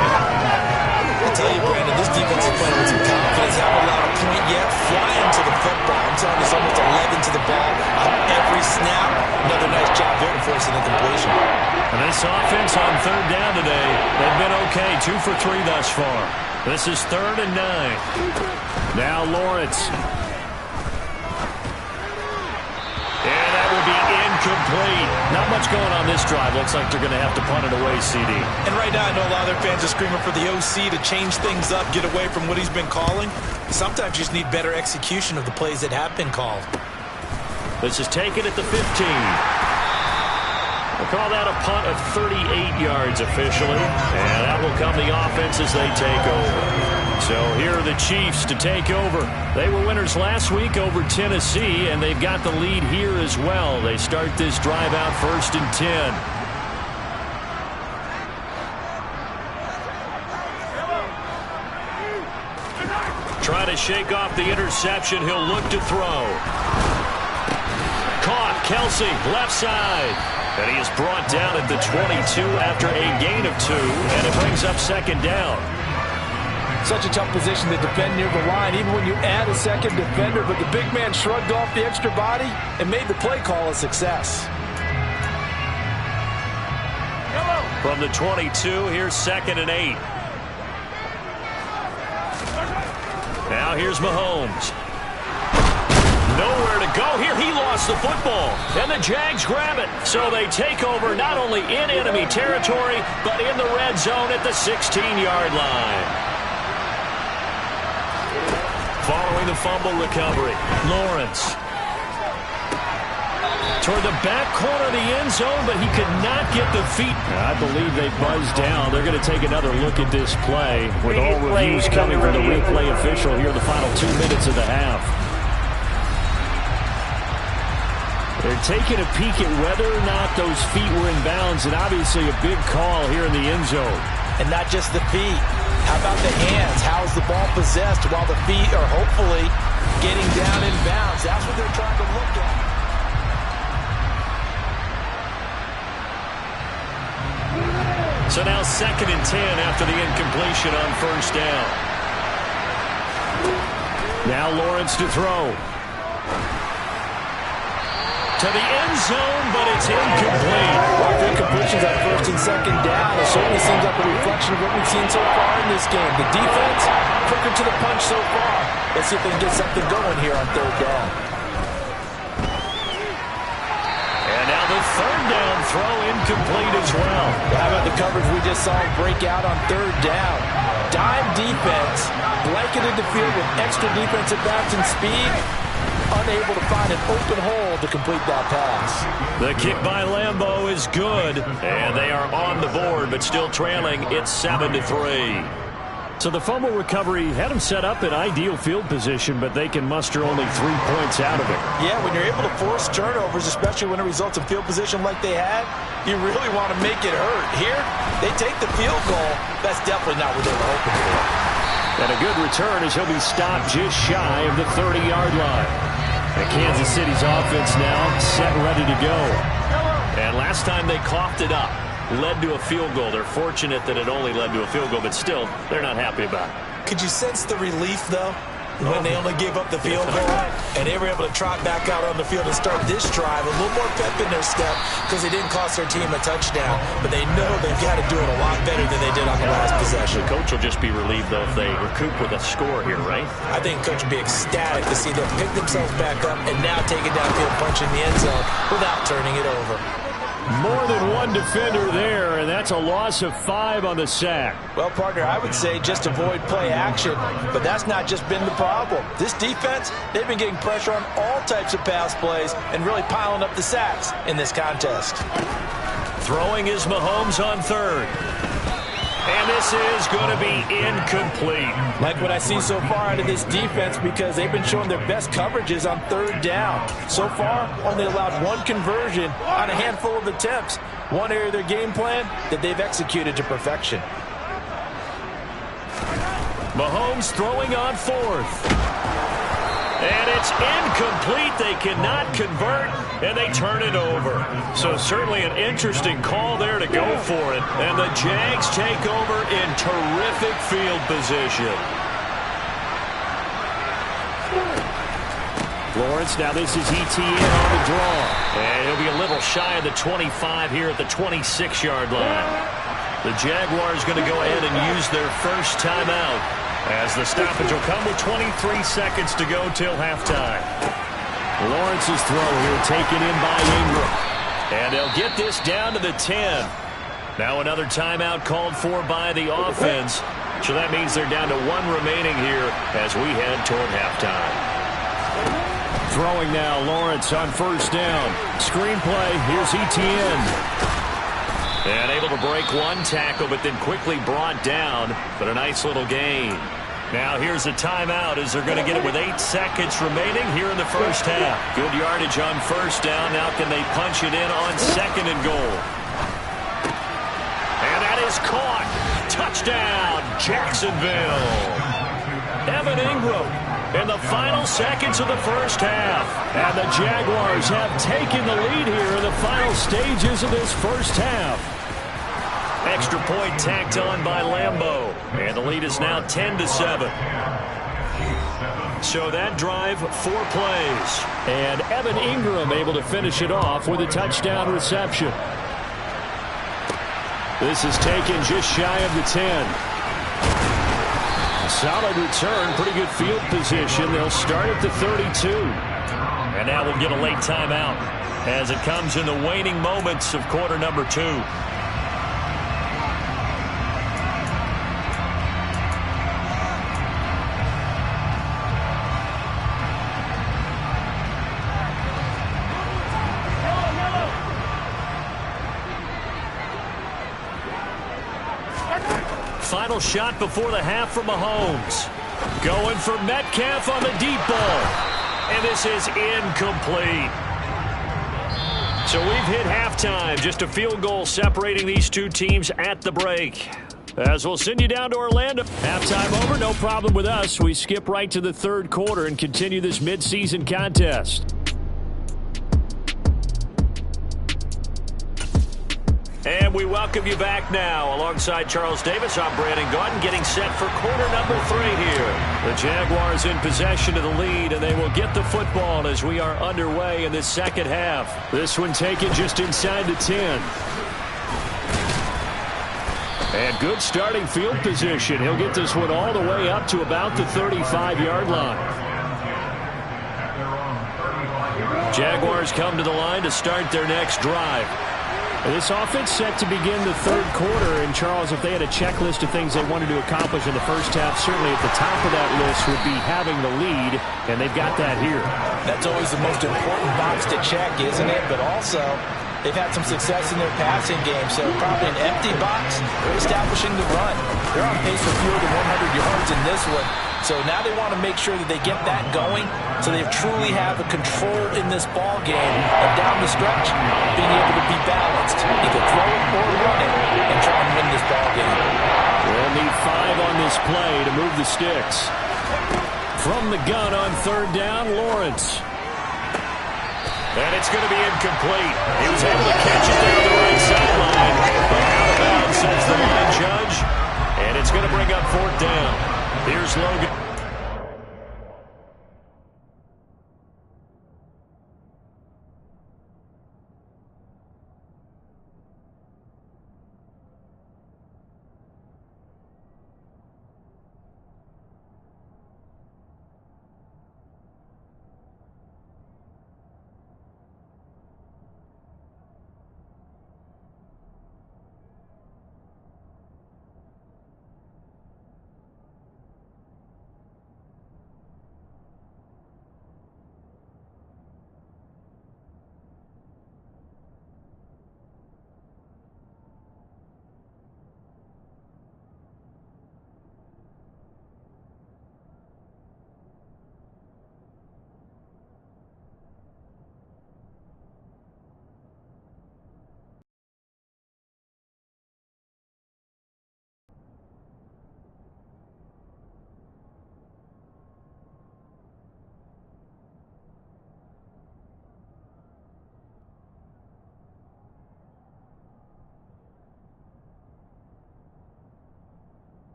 I tell you, Brandon, this defense is playing with some confidence. Haven't allowed a point yet. Flying to the football. I'm telling you, it's almost 11 to the ball on every snap. Another nice job there to force an incompletion. And this offense on third down today, they've been okay. 2 for 3 thus far. This is 3rd and 9. Now Lawrence. And that will be incomplete. Not much going on this drive. Looks like they're going to have to punt it away, CD. And right now, I know a lot of their fans are screaming for the OC to change things up, get away from what he's been calling. Sometimes you just need better execution of the plays that have been called. This is taken at the 15. We'll call that a punt of 38 yards officially. And that will come the offense as they take over. So here are the Chiefs to take over. They were winners last week over Tennessee, and they've got the lead here as well. They start this drive out 1st and 10. Trying to shake off the interception. He'll look to throw. Caught. Kelsey, left side. And he is brought down at the 22 after a gain of 2, and it brings up second down. Such a tough position to defend near the line, even when you add a second defender, but the big man shrugged off the extra body and made the play call a success. From the 22, here's 2nd and 8. Now here's Mahomes. Nowhere to go here. He lost the football, and the Jags grab it. So they take over not only in enemy territory, but in the red zone at the 16-yard line. Following the fumble recovery, Lawrence. Toward the back corner of the end zone, but he could not get the feet. I believe they buzzed down. They're going to take another look at this play with all reviews coming from the replay official here in the final 2 minutes of the half. They're taking a peek at whether or not those feet were in bounds, and obviously a big call here in the end zone. And not just the feet. How about the hands? How is the ball possessed while the feet are hopefully getting down in bounds? That's what they're trying to look at. So now 2nd and 10 after the incompletion on first down. Now Lawrence to throw. To the end zone, but it's incomplete. After incompletions on 1st and 2nd down, it certainly seems like a reflection of what we've seen so far in this game. The defense, quicker to the punch so far. Let's see if they can get something going here on 3rd down. And now the 3rd down throw incomplete as well. How about the coverage we just saw break out on 3rd down? Dime defense, blanketed the field with extra defensive backs and speed. Unable to find an open hole to complete that pass. The kick by Lambeau is good, and they are on the board, but still trailing. It's 7-3. So the fumble recovery had them set up in ideal field position, but they can muster only 3 points out of it. Yeah, when you're able to force turnovers, especially when it results in field position like they had, you really want to make it hurt. Here, they take the field goal. That's definitely not what they were hoping for. And a good return as he'll be stopped just shy of the 30-yard line. And Kansas City's offense now set and ready to go. And last time they coughed it up, led to a field goal. They're fortunate that it only led to a field goal, but still, they're not happy about it. Could you sense the relief, though, when they only gave up the field goal and they were able to trot back out on the field and start this drive? A little more pep in their step because they didn't cost their team a touchdown, but they know they've got to do it a lot better than they did on the last possession. The coach will just be relieved, though, if they recoup with a score here, right? I think coach will be ecstatic to see them pick themselves back up and now take it downfield, punch in the end zone without turning it over. More than one defender there, and that's a loss of 5 on the sack. Well, partner, I would say just avoid play action, but that's not just been the problem. This defense, they've been getting pressure on all types of pass plays and really piling up the sacks in this contest. Throwing is Mahomes on third. And this is going to be incomplete. Like what I see so far out of this defense because they've been showing their best coverages on third down. So far, only allowed 1 conversion on a handful of attempts. One area of their game plan that they've executed to perfection. Mahomes throwing on fourth. And it's incomplete. They cannot convert, and they turn it over. So certainly an interesting call there to go for it. And the Jags take over in terrific field position. Lawrence, now this is ETN on the draw. And he'll be a little shy of the 25 here at the 26-yard line. The Jaguars going to go ahead and use their first timeout, as the stoppage will come with 23 seconds to go till halftime. Lawrence's throw here taken in by Ingram. And they'll get this down to the 10. Now another timeout called for by the offense. So that means they're down to 1 remaining here as we head toward halftime. Throwing now, Lawrence on first down. Screen play, here's ETN. And able to break 1 tackle, but then quickly brought down. But a nice little gain. Now here's a timeout as they're going to get it with 8 seconds remaining here in the first half. Good yardage on first down. Now can they punch it in on 2nd and goal? And that is caught. Touchdown, Jacksonville. Evan Ingram in the final seconds of the first half. And the Jaguars have taken the lead here in the final stages of this first half. Extra point tacked on by Lambeau. And the lead is now 10-7. So that drive, 4 plays. And Evan Ingram able to finish it off with a touchdown reception. This is taken just shy of the 10. Solid return, pretty good field position. They'll start at the 32. And now we'll get a late timeout as it comes in the waning moments of quarter number 2. Final shot before the half from Mahomes. Going for Metcalf on the deep ball. And this is incomplete. So we've hit halftime. Just a field goal separating these two teams at the break. As we'll send you down to Orlando. Halftime over, no problem with us. We skip right to the third quarter and continue this midseason contest. And we welcome you back now. Alongside Charles Davis, I'm Brandon Gaudin, getting set for quarter number 3 here. The Jaguars in possession of the lead, and they will get the football as we are underway in this second half. This one taken just inside the 10. And good starting field position. He'll get this one all the way up to about the 35-yard line. Jaguars come to the line to start their next drive. This offense set to begin the third quarter. And, Charles, if they had a checklist of things they wanted to accomplish in the first half, certainly at the top of that list would be having the lead, and they've got that here. That's always the most important box to check, isn't it? But also, they've had some success in their passing game, so probably an empty box establishing the run. They're on pace for fewer than 100 yards in this one. So now they want to make sure that they get that going so they truly have a control in this ball game. And down the stretch, being able to be balanced. Either throw it or run it and try and win this ball game. They'll need 5 on this play to move the sticks. From the gun on 3rd down, Lawrence. And it's going to be incomplete. He was able to catch it down the right sideline. But out of bounds, says the line judge. And it's going to bring up 4th down. Here's Logan.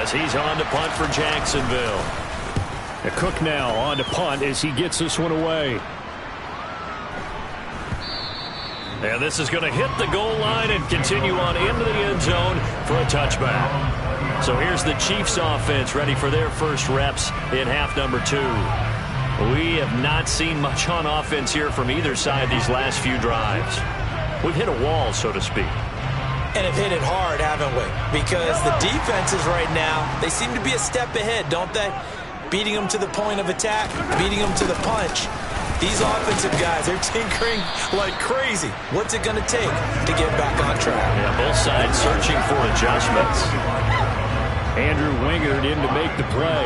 as he's on to punt for Jacksonville. Cook now on to punt as he gets this one away. And this is going to hit the goal line and continue on into the end zone for a touchback. So here's the Chiefs offense ready for their first reps in half number 2. We have not seen much on offense here from either side these last few drives. We've hit a wall, so to speak. And have hit it hard, haven't we? Because the defenses right now, they seem to be a step ahead, don't they? Beating them to the point of attack, beating them to the punch. These offensive guys, they're tinkering like crazy. What's it going to take to get back on track? Yeah, both sides searching for adjustments. Andrew Wingard in to make the play.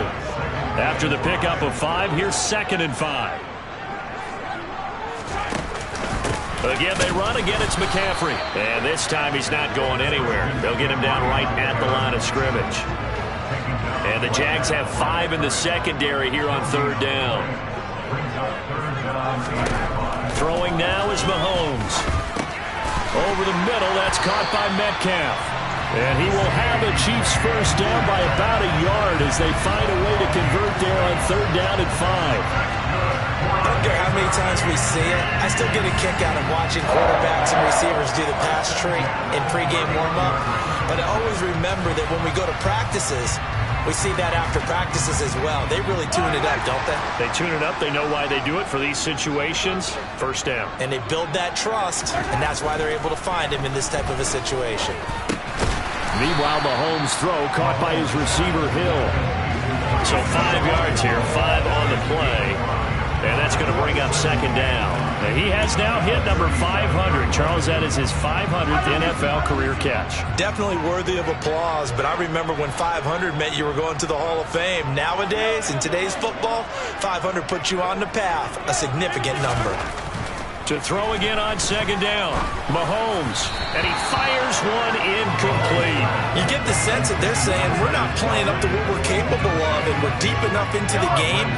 After the pickup of 5, here's 2nd and 5. Again, they run. Again, it's McCaffrey. And this time he's not going anywhere. They'll get him down right at the line of scrimmage. And the Jags have 5 in the secondary here on 3rd down. Throwing now is Mahomes. Over the middle, that's caught by Metcalf. And he will have the Chiefs first down by about a yard as they find a way to convert there on 3rd down and 5. I don't care how many times we see it. I still get a kick out of watching quarterbacks and receivers do the pass tree in pregame warm-up. But I always remember that when we go to practices, we see that after practices as well. They really tune it up, don't they? They tune it up. They know why they do it for these situations. First down. And they build that trust, and that's why they're able to find him in this type of a situation. Meanwhile, Mahomes' throw caught by his receiver, Hill. So 5 yards here, 5 on the play. And that's going to bring up 2nd down. Now, he has now hit number 500. Charles, that is his 500th NFL career catch. Definitely worthy of applause, but I remember when 500 meant you were going to the Hall of Fame. Nowadays, in today's football, 500 puts you on the path, a significant number. To throw again on 2nd down, Mahomes, and he fires one incomplete. You get the sense that they're saying we're not playing up to what we're capable of, and we're deep enough into the game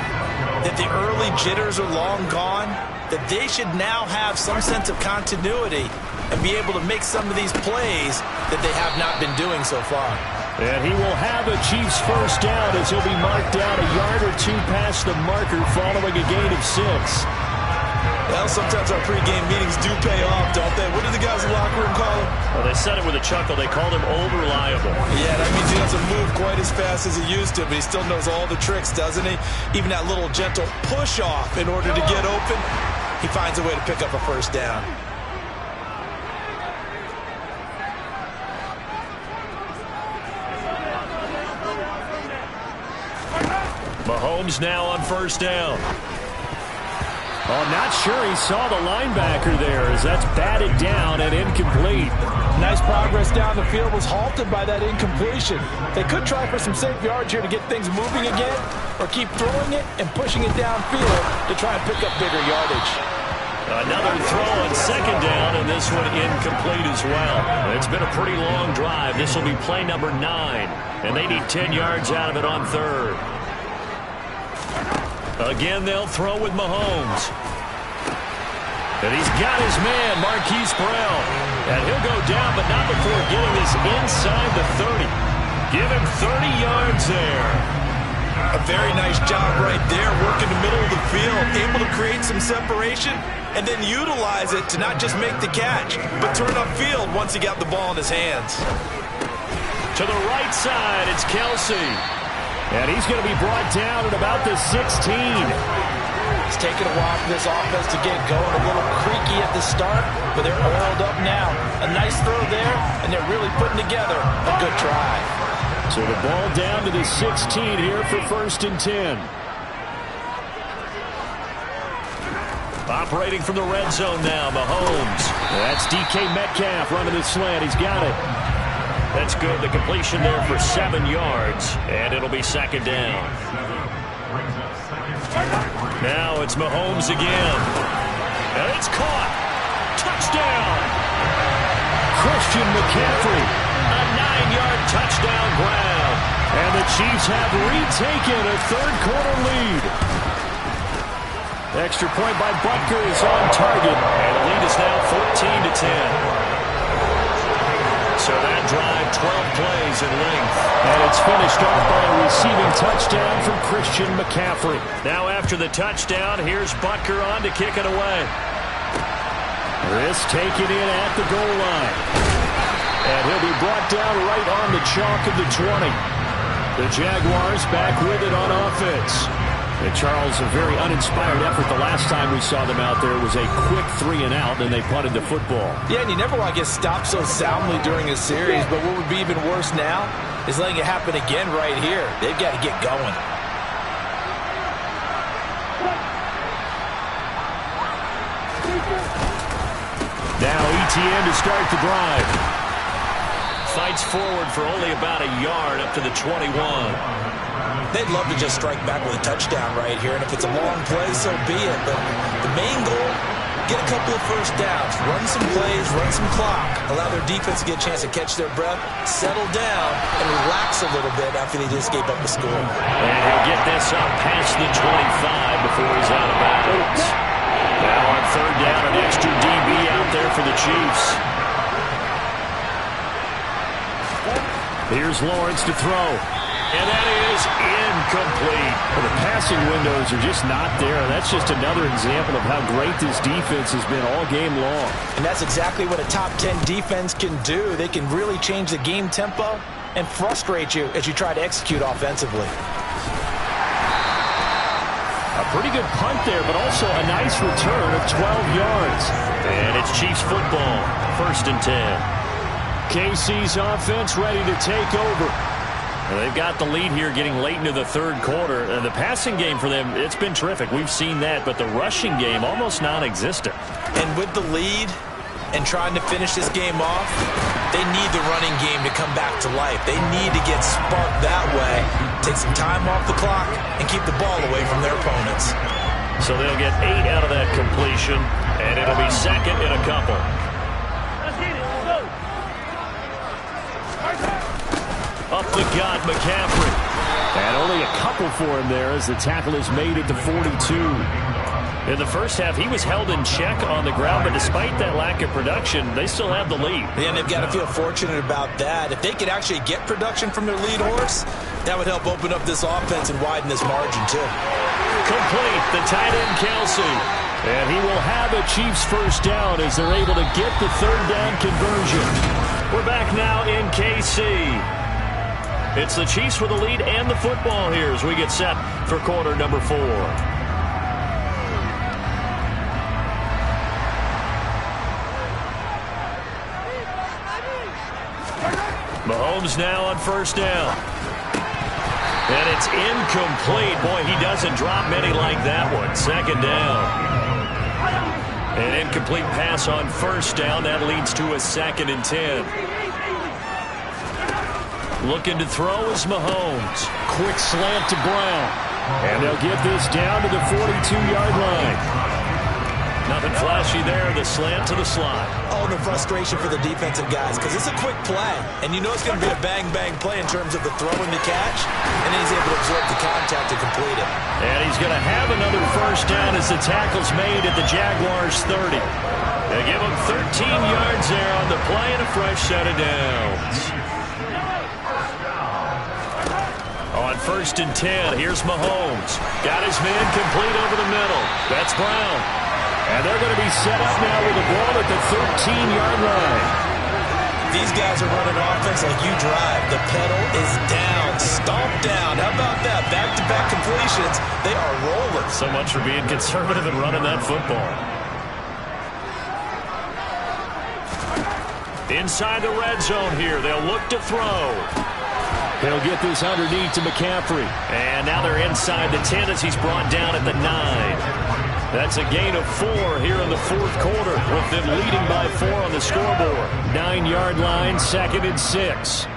that the early jitters are long gone, that they should now have some sense of continuity and be able to make some of these plays that they have not been doing so far. And he will have a Chiefs first down as he'll be marked down a yard or 2 past the marker following a gain of 6. Well, sometimes our pregame meetings do pay off, don't they? What did the guys in the locker room call him? Well, they said it with a chuckle. They called him over-reliable. Yeah, that means he doesn't move quite as fast as he used to, but he still knows all the tricks, doesn't he? Even that little gentle push-off in order to get open, he finds a way to pick up a first down. Mahomes now on 1st down. Oh, not sure he saw the linebacker there as that's batted down and incomplete. Nice progress down the field was halted by that incompletion. They could try for some safe yards here to get things moving again, or keep throwing it and pushing it downfield to try and pick up bigger yardage. Another throw on 2nd down, and this one incomplete as well. It's been a pretty long drive. This will be play number 9, and they need 10 yards out of it on 3rd. Again, they'll throw with Mahomes. And he's got his man, Marquise Brown. And he'll go down, but not before getting this inside the 30. Give him 30 yards there. A very nice job right there, working the middle of the field, able to create some separation, and then utilize it to not just make the catch, but turn upfield once he got the ball in his hands. To the right side, it's Kelsey. And he's going to be brought down at about the 16. It's taken a while for this offense to get going. A little creaky at the start, but they're oiled up now. A nice throw there, and they're really putting together a good drive. So the ball down to the 16 here for 1st and 10. Operating from the red zone now, Mahomes. That's DK Metcalf running the slant. He's got it. That's good. The completion there for 7 yards, and it'll be 2nd down. Now it's Mahomes again. And it's caught. Touchdown. Christian McCaffrey. A 9-yard touchdown grab. And the Chiefs have retaken a 3rd-quarter lead. Extra point by Butker is on target. And the lead is now 14-10. So that drive, 12 plays in length. And it's finished off by a receiving touchdown from Christian McCaffrey. Now after the touchdown, here's Butker on to kick it away. This taken in at the goal line. And he'll be brought down right on the chalk of the 20. The Jaguars back with it on offense. And Charles, a very uninspired effort the last time we saw them out there. It was a quick 3-and-out, and they punted the football. Yeah, and you never want to get stopped so soundly during a series, but what would be even worse now is letting it happen again right here. They've got to get going. Now ETN to start the drive. Fights forward for only about a yard up to the 21. They'd love to just strike back with a touchdown right here, and if it's a long play, so be it. But the main goal, get a couple of first downs, run some plays, run some clock, allow their defense to get a chance to catch their breath, settle down, and relax a little bit after they just gave up a score. And he'll get this up past the 25 before he's out of bounds. Now on third down, an extra DB out there for the Chiefs. Here's Lawrence to throw. And that is incomplete. Well, the passing windows are just not there. That's just another example of how great this defense has been all game long. And that's exactly what a top 10 defense can do. They can really change the game tempo and frustrate you as you try to execute offensively. A pretty good punt there, but also a nice return of 12 yards. And it's Chiefs football, 1st and 10. KC's offense ready to take over. Well, they've got the lead here getting late into the third quarter. The passing game for them, it's been terrific. We've seen that, but the rushing game almost non-existent. And with the lead and trying to finish this game off, they need the running game to come back to life. They need to get sparked that way, take some time off the clock, and keep the ball away from their opponents. So they'll get 8 out of that completion, and it'll be second in a couple. Up the gut, McCaffrey. And only a couple for him there as the tackle is made at the 42. In the first half, he was held in check on the ground, but despite that lack of production, they still have the lead. Yeah, and they've got to feel fortunate about that. If they could actually get production from their lead horse, that would help open up this offense and widen this margin, too. Complete, the tight end, Kelsey. And he will have a Chiefs first down as they're able to get the third down conversion. We're back now in KC. It's the Chiefs with the lead and the football here as we get set for quarter number 4. Mahomes now on first down. And it's incomplete. Boy, he doesn't drop many like that one. Second down. An incomplete pass on first down. That leads to a 2nd and 10. Looking to throw is Mahomes. Quick slant to Brown. And they'll get this down to the 42-yard line. Nothing flashy there. The slant to the slot. Oh, the frustration for the defensive guys because it's a quick play. And you know it's going to be a bang-bang play in terms of the throw and the catch. And then he's able to absorb the contact to complete it. And he's going to have another first down as the tackle's made at the Jaguars' 30. They give him 13 yards there on the play and a fresh set of downs. On 1st and 10, here's Mahomes. Got his man complete over the middle. That's Brown. And they're going to be set up now with the ball at the 13-yard line. These guys are running offense like you drive. The pedal is down, stomp down. How about that? Back-to-back completions. They are rolling. So much for being conservative and running that football. Inside the red zone here. They'll look to throw. They'll get this underneath to McCaffrey. And now they're inside the 10 as he's brought down at the 9. That's a gain of 4 here in the fourth quarter with them leading by 4 on the scoreboard. 9-yard line, 2nd and 6.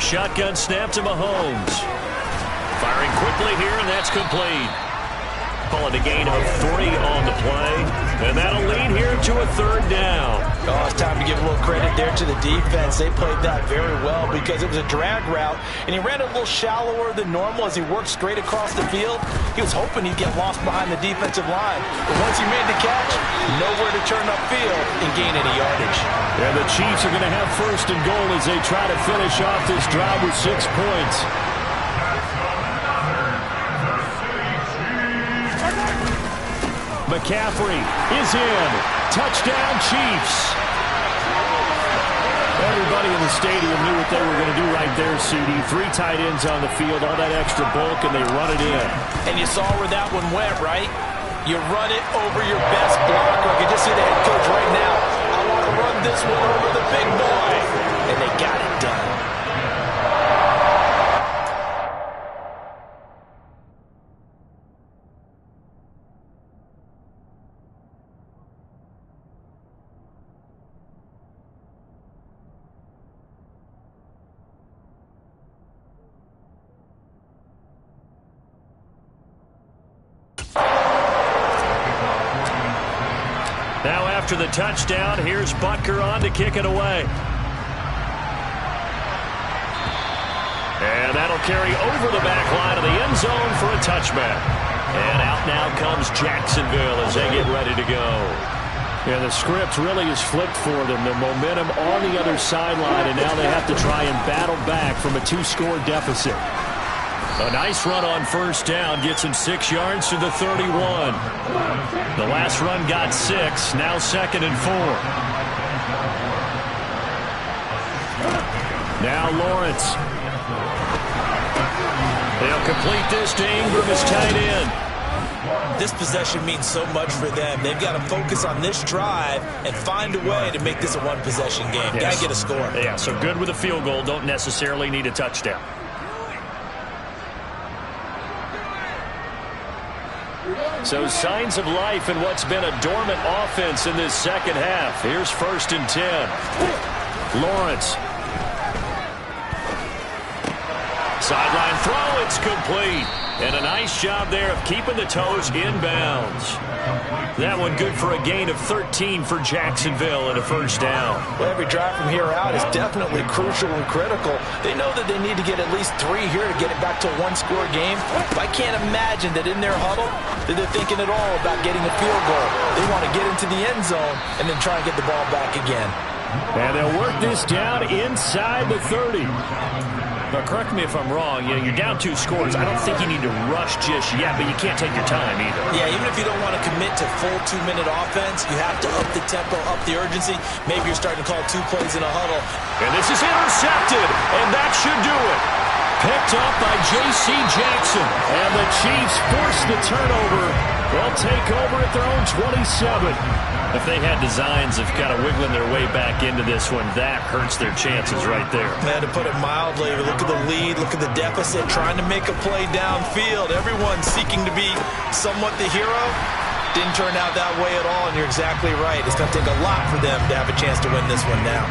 Shotgun snap to Mahomes. Firing quickly here, and that's complete. Call it a gain of 3 on the play. And that'll lead here to a 3rd down. Oh, it's time to give a little credit there to the defense. They played that very well because it was a drag route, and he ran a little shallower than normal as he worked straight across the field. He was hoping he'd get lost behind the defensive line. But once he made the catch, nowhere to turn upfield and gain any yardage. And the Chiefs are going to have 1st and goal as they try to finish off this drive with 6 points. McCaffrey is in. Touchdown, Chiefs. Everybody in the stadium knew what they were going to do right there, CD. 3 tight ends on the field, all that extra bulk, and they run it in. And you saw where that one went, right? You run it over your best blocker. I can just see the head coach right now. I want to run this one over the big boy. And they got it done. Now after the touchdown, here's Butker on to kick it away. And that'll carry over the back line of the end zone for a touchback. And out now comes Jacksonville as they get ready to go. Yeah, the script really is flipped for them. The momentum on the other sideline, and now they have to try and battle back from a 2-score deficit. A nice run on 1st down gets him 6 yards to the 31. The last run got 6, now 2nd and 4. Now Lawrence. They'll complete this to Ingram as tight end. This possession means so much for them. They've got to focus on this drive and find a way to make this a one-possession game. Yes. Got to get a score. Yeah, so good with a field goal. Don't necessarily need a touchdown. So signs of life in what's been a dormant offense in this second half. Here's 1st and 10. Lawrence. Sideline throw, it's complete. And a nice job there of keeping the toes inbounds. That one good for a gain of 13 for Jacksonville and a 1st down. Well, every drive from here out is definitely crucial and critical. They know that they need to get at least 3 here to get it back to a 1-score game. But I can't imagine that in their huddle that they're thinking at all about getting a field goal. They want to get into the end zone and then try and get the ball back again. And they'll work this down inside the 30. But correct me if I'm wrong, you're down 2 scores. I don't think you need to rush just yet, but you can't take your time either. Yeah, even if you don't want to commit to full 2-minute offense, you have to up the tempo, up the urgency. Maybe you're starting to call 2 plays in a huddle. And this is intercepted, and that should do it. Picked up by J.C. Jackson. And the Chiefs force the turnover. They'll take over at their own 27. If they had designs of kind of wiggling their way back into this one, that hurts their chances right there. Man, to put it mildly, look at the lead, look at the deficit, trying to make a play downfield. Everyone seeking to be somewhat the hero. Didn't turn out that way at all, and you're exactly right. It's going to take a lot for them to have a chance to win this one now.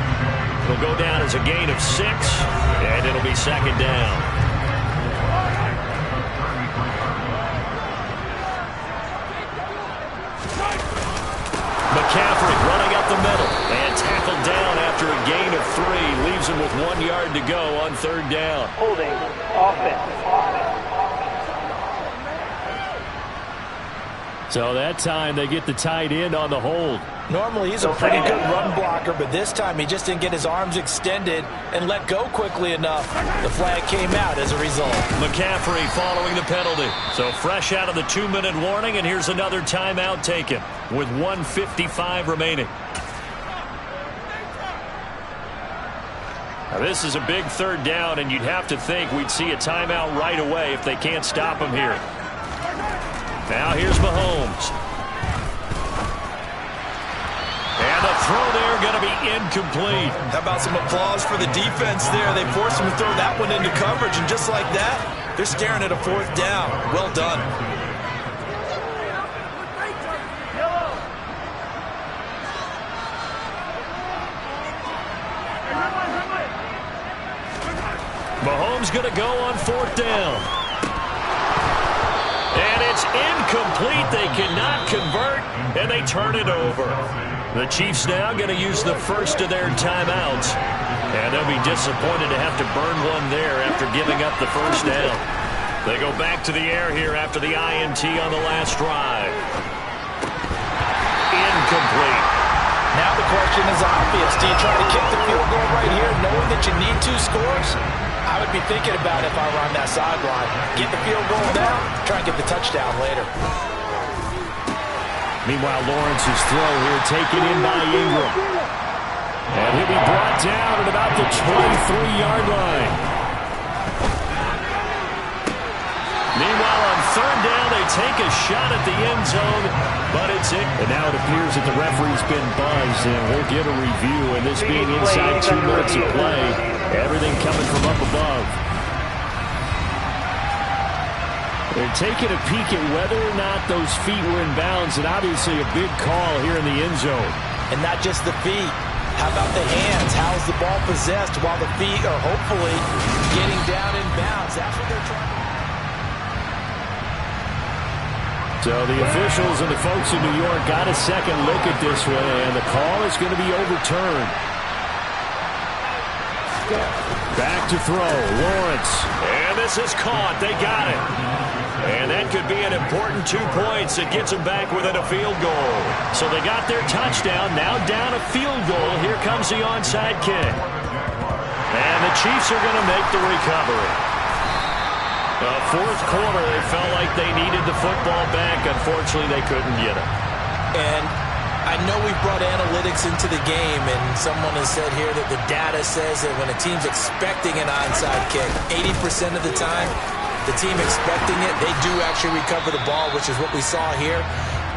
It'll go down as a gain of 6, and it'll be 2nd down. McCaffrey running up the middle and tackled down after a gain of 3. Leaves him with 1 yard to go on 3rd down. Holding offense. So that time they get the tight end on the hold. Normally he's a pretty good run blocker, but this time he just didn't get his arms extended and let go quickly enough. The flag came out as a result. McCaffrey following the penalty. So fresh out of the 2-minute warning, and here's another timeout taken with 1:55 remaining. Now this is a big 3rd down, and you'd have to think we'd see a timeout right away if they can't stop him here. Now here's Mahomes. And the throw there going to be incomplete. How about some applause for the defense there? They forced him to throw that one into coverage, and just like that, they're staring at a 4th down. Well done. Mahomes going to go on 4th down. And it's It's incomplete. They cannot convert, and they turn it over. The Chiefs now going to use the first of their timeouts, and they'll be disappointed to have to burn one there after giving up the first down. They go back to the air here after the INT on the last drive. Incomplete. Now the question is obvious. Do you try to kick the field goal right here knowing that you need 2 scores? I would be thinking about it if I were on that sideline. Get the field goal now, try and get the touchdown later. Meanwhile, Lawrence's throw here taken in by Ingram. And he'll be brought down at about the 23-yard line. Meanwhile, on third down, they take a shot at the end zone, but it's it. And now it appears that the referee's been buzzed, and we'll get a review. And this being inside 2 minutes of play, everything coming from up above. They're taking a peek at whether or not those feet were in bounds, and obviously a big call here in the end zone. And not just the feet. How about the hands? How's the ball possessed while the feet are hopefully getting down in bounds? That's what they're trying to do. So the officials and the folks in New York got a second look at this one, and the call is going to be overturned. Back to throw, Lawrence. And this is caught. They got it. And that could be an important 2 points. It gets them back within a field goal. So they got their touchdown. Now down a field goal. Here comes the onside kick. And the Chiefs are going to make the recovery. The fourth quarter, they felt like they needed the football back. Unfortunately, they couldn't get it. And I know we've brought analytics into the game, and someone has said here that the data says that when a team's expecting an onside kick, 80% of the time, the team expecting it, they do actually recover the ball, which is what we saw here.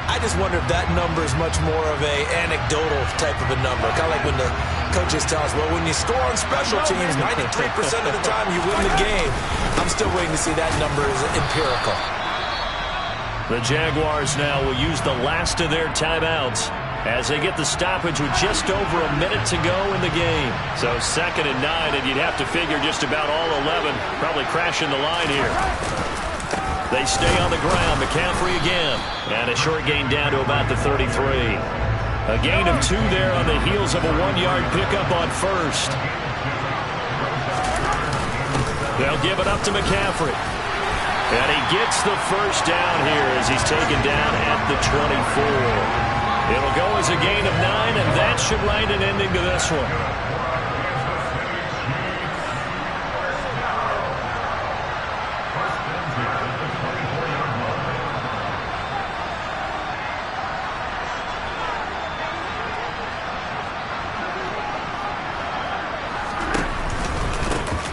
I just wonder if that number is much more of a anecdotal type of a number. Kind of like when the coaches tell us, well, when you score on special teams, 93% of the time you win the game. I'm still waiting to see that number is empirical. The Jaguars now will use the last of their timeouts as they get the stoppage with just over a minute to go in the game. So 2nd and 9, and you'd have to figure just about all 11 probably crashing the line here. They stay on the ground. McCaffrey again. And a short gain down to about the 33. A gain of 2 there on the heels of a 1-yard pickup on first. They'll give it up to McCaffrey. And he gets the first down here as he's taken down at the 24. It'll go as a gain of 9, and that should write an ending to this one.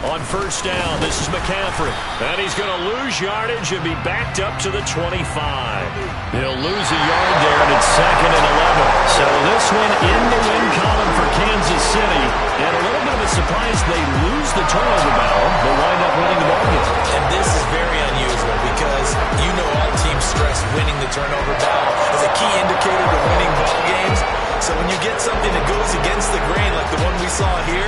On first down, this is McCaffrey. And he's going to lose yardage and be backed up to the 25. He'll lose a yard there, and it's 2nd and 11. So this one in the win column for Kansas City. And a little bit of a surprise they lose the turnover battle, but wind up winning the ball game. And this is very unusual because you know all teams stress winning the turnover battle as a key indicator to winning ball games. So when you get something that goes against the grain like the one we saw here,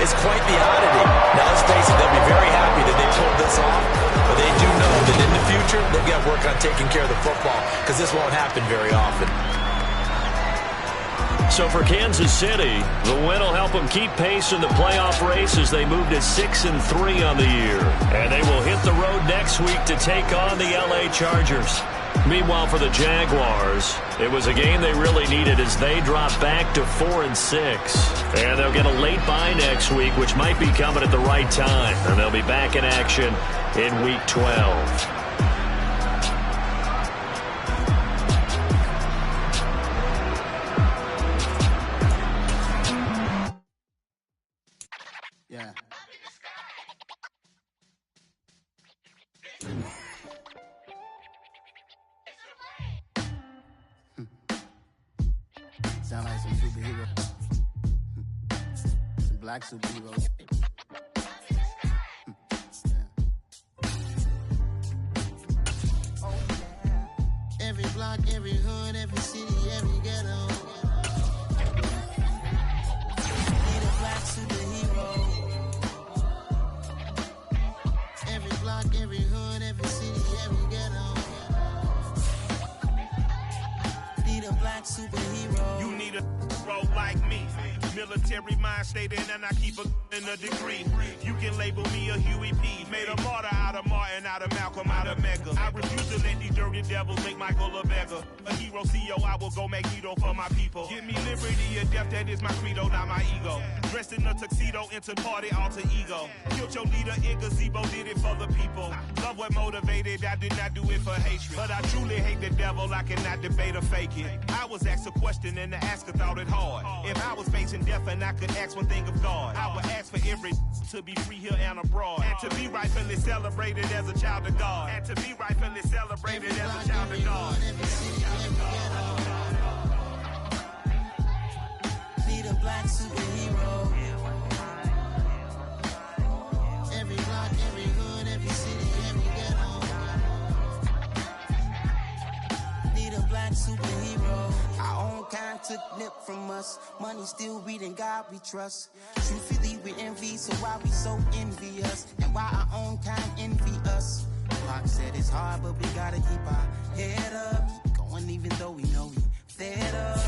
it's quite the oddity. Now, let's face it, they'll be very happy that they pulled this off, but they do know that in the future, they've got to work on taking care of the football because this won't happen very often. So for Kansas City, the win will help them keep pace in the playoff race as they move to 6-3 on the year. And they will hit the road next week to take on the LA Chargers. Meanwhile, for the Jaguars, it was a game they really needed as they drop back to 4-6. And they'll get a late bye next week, which might be coming at the right time. And they'll be back in action in Week 12. Yeah. Sound like some superhero. Some black superheroes. Every block, every hood, every city, every ghetto. Need a black superhero. Every block, every hood, every city, every ghetto. a black superhero. You need a bro like me. Military mind state and I keep a degree. You can label me a Huey P. Made a martyr out of Martin, out of Malcolm, out of Mega. I refuse to let these dirty devils make Michael a beggar. A hero CEO, I will go Magneto for my people. Give me liberty or death, that is my credo, not my ego. Dressed in a tuxedo, into party, alter ego. Killed your leader in gazebo, did it for the people. Love what motivated, I did not do it for hatred. But I truly hate the devil, I cannot debate or fake it. I was asked a question and the asker thought it hard. If I was facing death and I could ask one thing of God, I would ask for every to be free here and abroad. And to be rightfully celebrated as a child of God. And to be rightfully celebrated as a child of God. Need a black superhero. Every block, every hood, every city, every ghetto. Need a black superhero. Our own kind took nip from us. Money still reading God we trust. Truthfully we envy, so why we so envious? And why our own kind envy us? Pac said it's hard, but we gotta keep our head up. Going even though we know we fed up.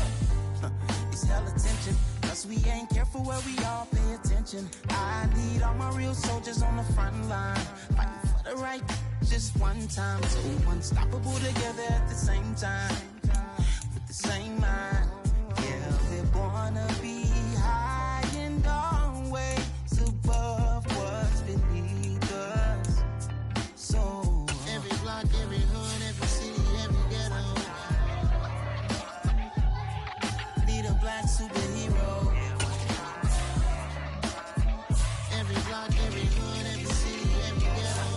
It's hell attention, cause we ain't careful where we all pay attention. I need all my real soldiers on the front line, fighting for the right just one time. So unstoppable together at the same time, with the same mind. Yeah, we're born to be high and always above what's beneath us. So every block, every hood, every city, every ghetto. Need a black superhero. Every block, every hood, every city, every ghetto.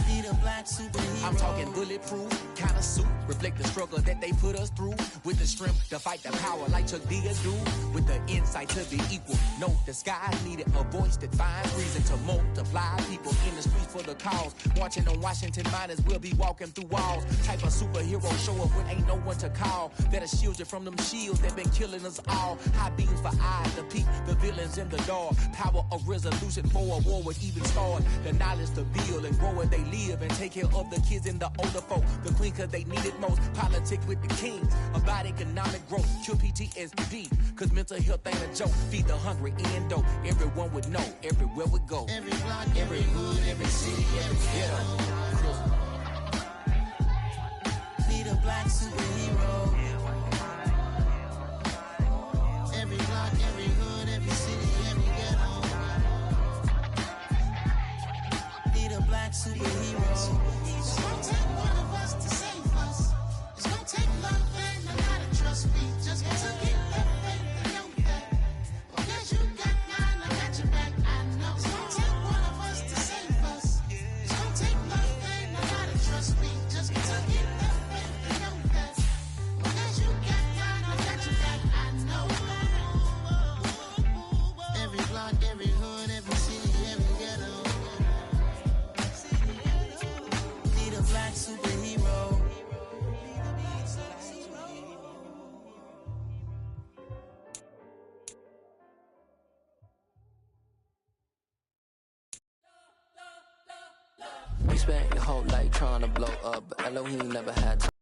Need a black superhero. I'm talking bulletproof kind of suit, reflect the struggle that they put us through. With the strength to fight the power like Chuck D do. With the insight to be equal. Note the sky needed a voice that finds reason to multiply. People in the streets for the cause. Marching on Washington miners will be walking through walls. Type of superhero show up when ain't no one to call. That'll shield you from them shields that been killing us all. High beams for eyes to peek the villains in the dark. Power of resolution for a war would even start. The knowledge to build and grow where they live and take care of the kids and the older folk. The queen cause they need it most. Politic with the kings. About economic growth. Cure PTSD. Cause mental health ain't a joke. Feed the hungry and dope. Everyone would know. Everywhere we go. Every block, every hood, every city, every ghetto. Need a black superhero. Every block, every hood, every city, every ghetto. Need a black superhero. It's gonna take one of us to save us. It's gonna take love and a lot of trust. We just got to get that faith and know that. Because you got mine, I got your back. I know. It's gonna take one of us to save us. It's gonna take love and a lot of trust. We just got to get that faith and know that. Because you got mine, I got your back. I know. Every block, every hood, every city, every ghetto. Need a black superhero. You spent your whole life trying to blow up, but Elohim never had time.